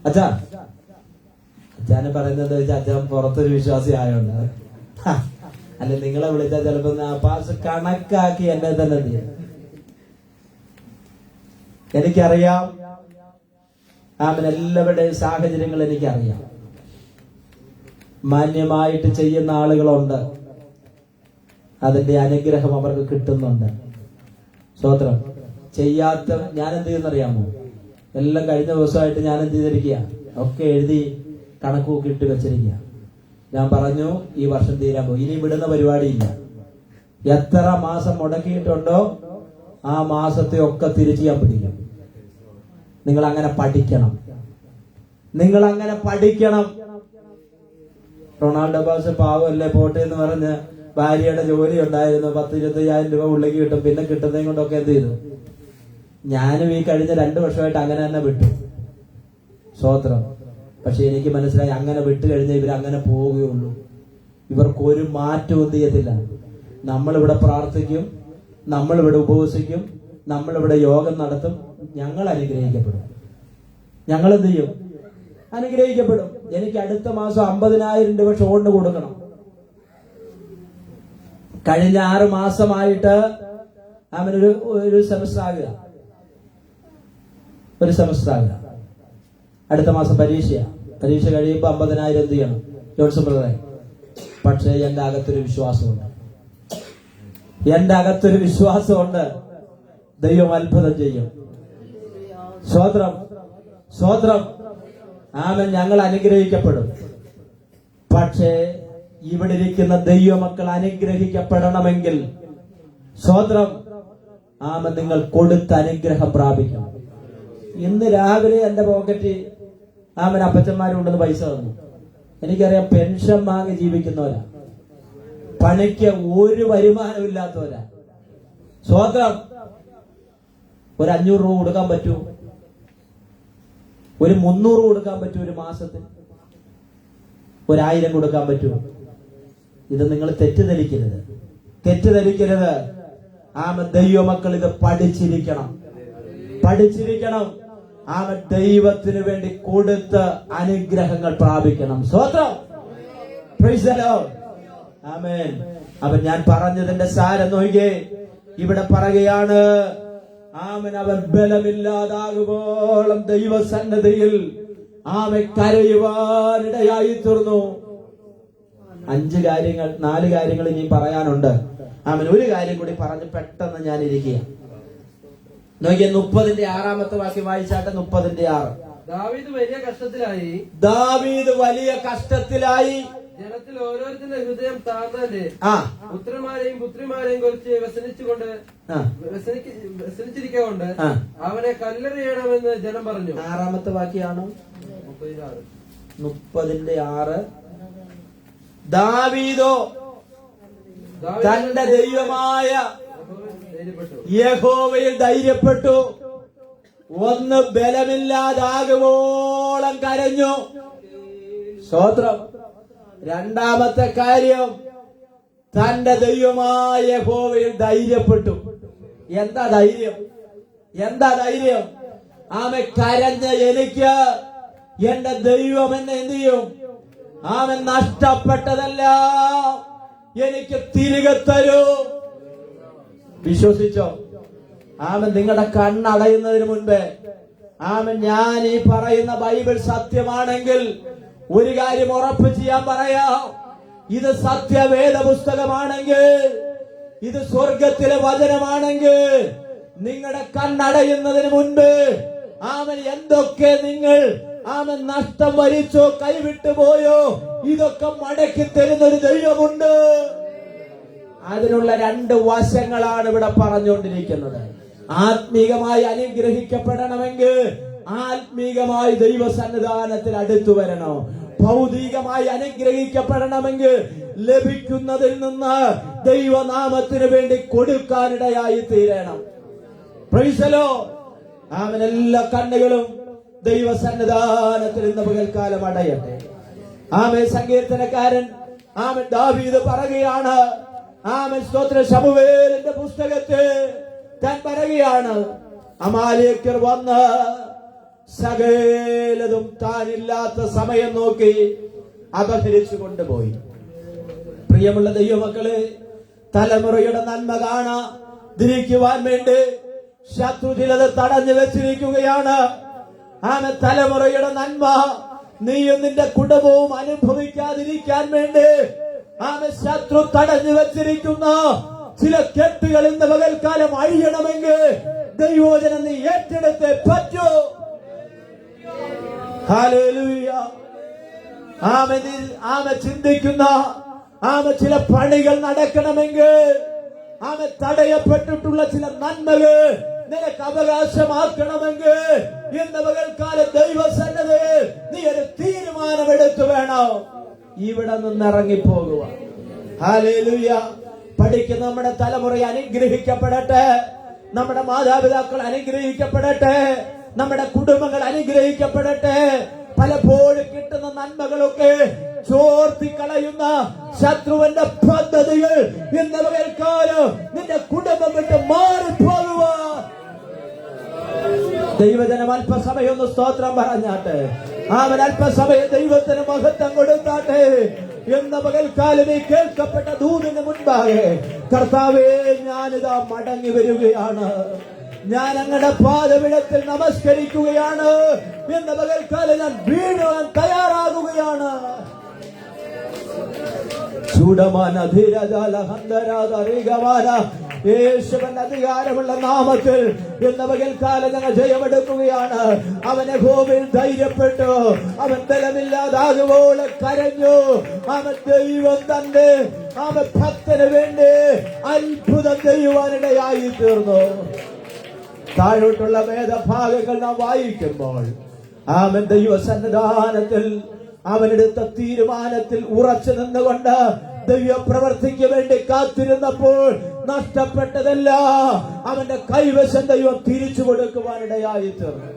അച്ഛാന് പറയുന്നത് അച്ഛൻ പുറത്തൊരു വിശ്വാസി ആയോണ്ട്. അല്ല, നിങ്ങളെ വിളിച്ചാൽ ചിലപ്പോ പാസ് കണക്കാക്കി എന്നെ തന്നെ ചെയ്യും. എനിക്കറിയാം, എല്ലാവരുടെയും സാഹചര്യങ്ങൾ എനിക്കറിയാം. മാന്യമായിട്ട് ചെയ്യുന്ന ആളുകളുണ്ട്, അതിന്റെ അനുഗ്രഹം അവർക്ക് കിട്ടുന്നുണ്ട്. സ്തോത്രം. ചെയ്യാത്ത ഞാൻ എന്ത് ചെയ്യുന്നറിയാമോ? എല്ലാം കഴിഞ്ഞ ദിവസമായിട്ട് ഞാൻ എന്ത് ചെയ്തിരിക്കുക, ഒക്കെ എഴുതി കണക്ക് ഇട്ട് വെച്ചിരിക്കുക. ഞാൻ പറഞ്ഞു ഈ വർഷം തീരാൻ പോകും, ഇനി വിടുന്ന പരിപാടിയില്ല. എത്ര മാസം മുടക്കിയിട്ടുണ്ടോ ആ മാസത്തെ ഒക്കെ തിരിച്ചു ഞാൻ പിടിക്കും. നിങ്ങൾ അങ്ങനെ പഠിക്കണം, നിങ്ങൾ അങ്ങനെ പഠിക്കണം. റൊണാൾഡോ ബാസ് പാവമല്ലേ പോട്ടെ എന്ന് പറഞ്ഞ് ഭാര്യയുടെ ജോലി ഉണ്ടായിരുന്നു, 10-25,000 രൂപ ഉള്ളിലേക്ക് കിട്ടും. പിന്നെ കിട്ടുന്നതും കൊണ്ടൊക്കെ എന്ത് ചെയ്തു? ഞാനും ഈ കഴിഞ്ഞ 2 വർഷമായിട്ട് അങ്ങനെ തന്നെ വിട്ടു. സ്വോത്രം. പക്ഷെ എനിക്ക് മനസ്സിലായി, അങ്ങനെ വിട്ടു കഴിഞ്ഞാൽ ഇവരങ്ങനെ പോവുകയുള്ളൂ. ഇവർക്ക് ഒരു മാറ്റവും ചെയ്യത്തില്ല. നമ്മളിവിടെ പ്രാർത്ഥിക്കും, നമ്മളിവിടെ ഉപവസിക്കും, നമ്മളിവിടെ യോഗം നടത്തും, ഞങ്ങൾ അനുഗ്രഹിക്കപ്പെടും. ഞങ്ങൾ എന്ത് ചെയ്യും? അനുഗ്രഹിക്കപ്പെടും. എനിക്ക് അടുത്ത മാസം 50,000 രൂപ ഷോണിന് കൊടുക്കണം. കഴിഞ്ഞ 6 മാസമായിട്ട് ഒരു സെമസ്റ്റർ ആകുക, ഒരു സെമസ്റ്റർ ആകുക. അടുത്ത മാസം പരീക്ഷ കഴിയുമ്പോൾ 50,000 എന്ത് ചെയ്യണം? ജോൺസൺ ബ്രദറെ. പക്ഷേ എന്റെ അകത്തൊരു വിശ്വാസമുണ്ട്, എന്റെ അകത്തൊരു വിശ്വാസമുണ്ട്, ദൈവം അത്ഭുതം ചെയ്യും. സ്വോത്രം, സ്വോത്രം. ആമേൻ. ഞങ്ങൾ അനുഗ്രഹിക്കപ്പെടും. പക്ഷേ ഇവിടെ ഇരിക്കുന്ന ദൈവമക്കൾ അനുഗ്രഹിക്കപ്പെടണമെങ്കിൽ സ്വോത്രം, ആമേൻ, നിങ്ങൾ കൊടുത്ത അനുഗ്രഹം പ്രാപിക്കണം. ഇന്ന് രാവിലെ എന്റെ പോക്കറ്റിൽ ആമൻ അപ്പച്ചന്മാരുണ്ടെന്ന് പൈസ തന്നു. എനിക്കറിയാം, പെൻഷൻ വാങ്ങി ജീവിക്കുന്നവരാ, പണിക്ക് ഒരു വരുമാനം ഇല്ലാത്തവരാ. സ്വോത്രം. ഒരു 500 രൂപ കൊടുക്കാൻ പറ്റൂ, ഒരു 300 കൊടുക്കാൻ പറ്റൂ, ഒരു മാസത്തിൽ 1000 കൊടുക്കാൻ പറ്റൂ. ഇത് നിങ്ങൾ തെറ്റിദ്ധരിക്കരുത്, തെറ്റിദ്ധരിക്കരുത്. ദൈവമക്കൾ ഇത് പഠിച്ചിരിക്കണം, പഠിച്ചിരിക്കണം. ദൈവത്തിന് വേണ്ടി കൊടുത്ത് അനുഗ്രഹങ്ങൾ പ്രാപിക്കണം. സ്വോത്രം. Praise the Lord. ആമേൻ. അപ്പൊ ഞാൻ പറഞ്ഞതിന്റെ സാരം നോക്കിയേ. ഇവിടെ പറയുകയാണ്, ആമേൻ, അവൻ ബലമില്ലാതാകുമ്പോളം ദൈവസന്നദ്ധിയിൽ ആമേൻ കരയുവാനിടയായി തീർന്നു. 4 കാര്യങ്ങൾ ഇനി പറയാനുണ്ട്. ആമേൻ. ഒരു കാര്യം കൂടി പറഞ്ഞ് പെട്ടെന്ന് ഞാൻ ഇരിക്കുക. നോക്കിയ 30-ാമത്തെ വാക്യം വായിച്ചാട്ടെ. 30-6. ദാവീദ് വലിയ കഷ്ടത്തിലായി, ദാവീദ് വലിയ കഷ്ടത്തിലായി. ജനത്തിൽ ഓരോരുത്തരുടെ ഹൃദയം താഴ്ന്നാല് പുത്രന്മാരെയും പുത്രിമാരെയും കുറിച്ച് വ്യസനിച്ചിരിക്കൊണ്ട് അവനെ കല്ലെറിയണമെന്ന് ജനം പറഞ്ഞു. 6-ാമത്തെ വാക്യാണോ? 30-6. ദാവീദോ തന്റെ ദൈവമായ യഹോവയിൽ ധൈര്യപ്പെട്ടു, ഒന്ന് ബലമില്ലാതാകുവോളം കരഞ്ഞു. സ്തോത്രം. 2-ാമത്തെ കാര്യം, തന്റെ ദൈവമായ യഹോവയിൽ ധൈര്യപ്പെട്ടു. എന്താ ധൈര്യം? എന്താ ധൈര്യം? ആമൻ കരഞ്ഞ എനിക്ക് എന്റെ ദൈവം എന്നെ എന്ത് ചെയ്യും? ആമൻ നഷ്ടപ്പെട്ടതല്ല എനിക്ക് തിരികെ തരൂ. വിശ്വസിച്ചോ? ആമൻ. നിങ്ങളുടെ കണ്ണടയുന്നതിന് മുൻപേ ആമൻ, ഞാൻ ഈ പറയുന്ന ബൈബിൾ സത്യമാണെങ്കിൽ ഒരു കാര്യം ഉറപ്പിച്ച് ഞാൻ പറയാം, ഇത് സത്യവേദ പുസ്തകമാണെങ്കിൽ, ഇത് സ്വർഗത്തിലെ വചനമാണെങ്കിൽ, നിങ്ങളുടെ കണ്ണടയുന്നതിന് മുൻപ് ആമൻ എന്തൊക്കെ നിങ്ങൾ ആമൻ നഷ്ടം വരിച്ചോ, കൈവിട്ടു പോയോ, ഇതൊക്കെ മടക്കി തരുന്നൊരു ദൈവമുണ്ട്. അതിനുള്ള 2 വശങ്ങളാണ് ഇവിടെ പറഞ്ഞുകൊണ്ടിരിക്കുന്നത്. ആത്മീകമായി അനുഗ്രഹിക്കപ്പെടണമെങ്കിൽ ആത്മീകമായി ദൈവസന്നിധാനത്തിൽ അടുത്തു വരണോ? ഭൗതികമായി അനുഗ്രഹിക്കപ്പെടണമെങ്കിൽ ലഭിക്കുന്നതിൽ നിന്ന് ദൈവനാമത്തിന് വേണ്ടി കൊടുക്കാനിടയായി തീരണം. Praise the Lord. ആമേൻ. എല്ലാ കണ്ണുകളും ദൈവസന്നിധാനത്തിൽ ഇന്ന് പകൽക്കാലം അടയട്ടെ. ആമേൻ. സങ്കീർത്തനക്കാരൻ ആമേൻ ദാവീദ് പറയുകയാണ്, ആമേൻ സ്തോത്രം, ശമൂവേലിന്റെ പുസ്തകത്തിൽ താൻ പറയുകയാണ്, അമാലേക്യർ വന്ന് സകലതും താനില്ലാത്ത സമയം നോക്കി അപഹരിച്ചു കൊണ്ടുപോയി. പ്രിയമുള്ള ദൈവമക്കളെ, തലമുറയുടെ നന്മ കാണാതിരിക്കുവാൻ വേണ്ടി ശത്രു ചിലത് തടഞ്ഞു വെച്ചിരിക്കുകയാണ്. ആമേ. തലമുറയുടെ നന്മ നീയും നിന്റെ കുടുംബവും അനുഭവിക്കാതിരിക്കാൻ വേണ്ടി ആമേ ശത്രു തടഞ്ഞു വെച്ചിരിക്കുന്ന ചില കെട്ടുകൾ ഇന്ന് പകൽക്കാലം അഴിയണമെങ്കിൽ ദൈവവചനം നീ ഏറ്റെടുത്തേ പറ്റൂ. ഹല്ലേലൂയ. ആമേ. ആമേ ചിന്തിക്കുന്ന ആമേ ചില പണികൾ നടക്കണമെങ്കിൽ ആമേ തടയപ്പെട്ടിട്ടുള്ള ചില നന്മകൾ നിനക്ക് അവകാശമാക്കണമെങ്കിൽ ഇന്ന് പകൽക്കാലം ദൈവസന്നിധിയിൽ നീ ഒരു തീരുമാനമെടുത്തു വേണം ഇവിടെ നിന്ന് ഇറങ്ങിപ്പോകുക. ഹല്ലേലൂയ. പഠിക്കുന്ന നമ്മുടെ തലമുറ അനുഗ്രഹിക്കപ്പെടട്ടെ, നമ്മുടെ മാതാപിതാക്കൾ അനുഗ്രഹിക്കപ്പെടട്ടെ, നമ്മുടെ കുടുംബങ്ങൾ അനുഗ്രഹിക്കപ്പെടട്ടെ. പലപ്പോഴും കിട്ടുന്ന നന്മകളൊക്കെ ചോർത്തിക്കളയുന്ന ശത്രുവിന്റെ പദ്ധതികൾ ഇന്ന് പകൽക്കാലം നിന്റെ കുടുംബം വിട്ട് മാറിപ്പോകുക. ദൈവജനം അല്പസമയം ഒന്ന് സ്തോത്രം പറഞ്ഞാട്ടെ. അവൻ അല്പസമയം ദൈവത്തിന് മഹത്വം കൊടുത്താട്ടെ. എന്ന പകൽക്കാലം ഈ കേൾക്കപ്പെട്ട ദൂതിന് മുൻപാകെ കർത്താവേ, ഞാനിതാ മടങ്ങി വരികയാണ്, ഞാൻ അങ്ങയുടെ പാദപീഠത്തിൽ നമസ്കരിക്കുകയാണ്. എന്ന പകൽക്കാലം ഞാൻ വീഴുവാൻ തയ്യാറാകുകയാണ്. യേശുവിന്റെ അധികാരമുള്ള നാമത്തിൽ എന്ന പകൽക്കാലം ഞങ്ങൾ ജയമെടുക്കുകയാണ്. അവനെ യഹോവയിൽ ധൈര്യപ്പെട്ടു, അവൻ ബലമില്ലാതാകുമ്പോൾ കരഞ്ഞു. അവൻ ദൈവം തന്റെ അവൻ ഭക്തന് വേണ്ടി അത്ഭുതം ചെയ്യുവാനിടയായി തീർന്നു. താഴോട്ടുള്ള വേദഭാഗങ്ങൾ നാം വായിക്കുമ്പോൾ അവൻ ദൈവസന്നിധാനത്തിൽ അവനെടുത്ത തീരുമാനത്തിൽ ഉറച്ചു നിന്നുകൊണ്ട് ദൈവ പ്രവർത്തിക്ക് വേണ്ടി കാത്തിരുന്നപ്പോൾ നഷ്ടപ്പെട്ടതല്ല അവന്റെ കൈവശം ദൈവം തിരിച്ചു കൊടുക്കുവാനിടയായി തീർന്നു.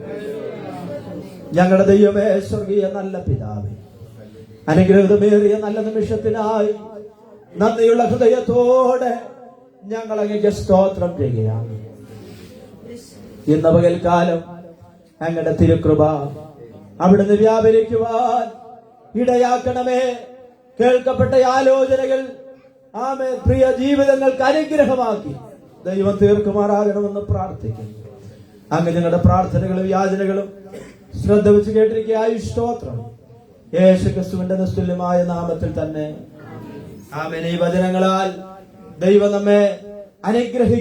ഞങ്ങളുടെ ദൈവമേ, സ്വർഗീയ നല്ല പിതാവേ, അനുഗ്രഹമേറിയ നല്ല നിമിഷത്തിനായി നന്ദിയുള്ള ഹൃദയത്തോടെ ഞങ്ങൾ അങ്ങേക്ക് സ്തോത്രം ചെയ്യുകയാണ്. ഇന്ന് പകൽക്കാലം അങ്ങയുടെ തിരുകൃപ അവിടുന്ന് വ്യാപരിക്കുവാൻ ഇടയാക്കണമേ. കേൾക്കപ്പെട്ട ആലോചനകൾ ആമേ പ്രിയ ജീവിതങ്ങൾക്ക് അനുഗ്രഹമാക്കി ദൈവം തീർക്കുമാറാകണമെന്ന് പ്രാർത്ഥിക്കുന്നു. അങ്ങ് ഞങ്ങളുടെ പ്രാർത്ഥനകളും യാചനകളും ശ്രദ്ധ വെച്ച് കേട്ടിരിക്കുക. സ്തോത്രം യേശുക്രിസ്തുവിന്റെ നിസ്തുല്യമായ നാമത്തിൽ തന്നെ ആമേൻ. ഈ വചനങ്ങളാൽ ദൈവം നമ്മെ അനുഗ്രഹിക്കും.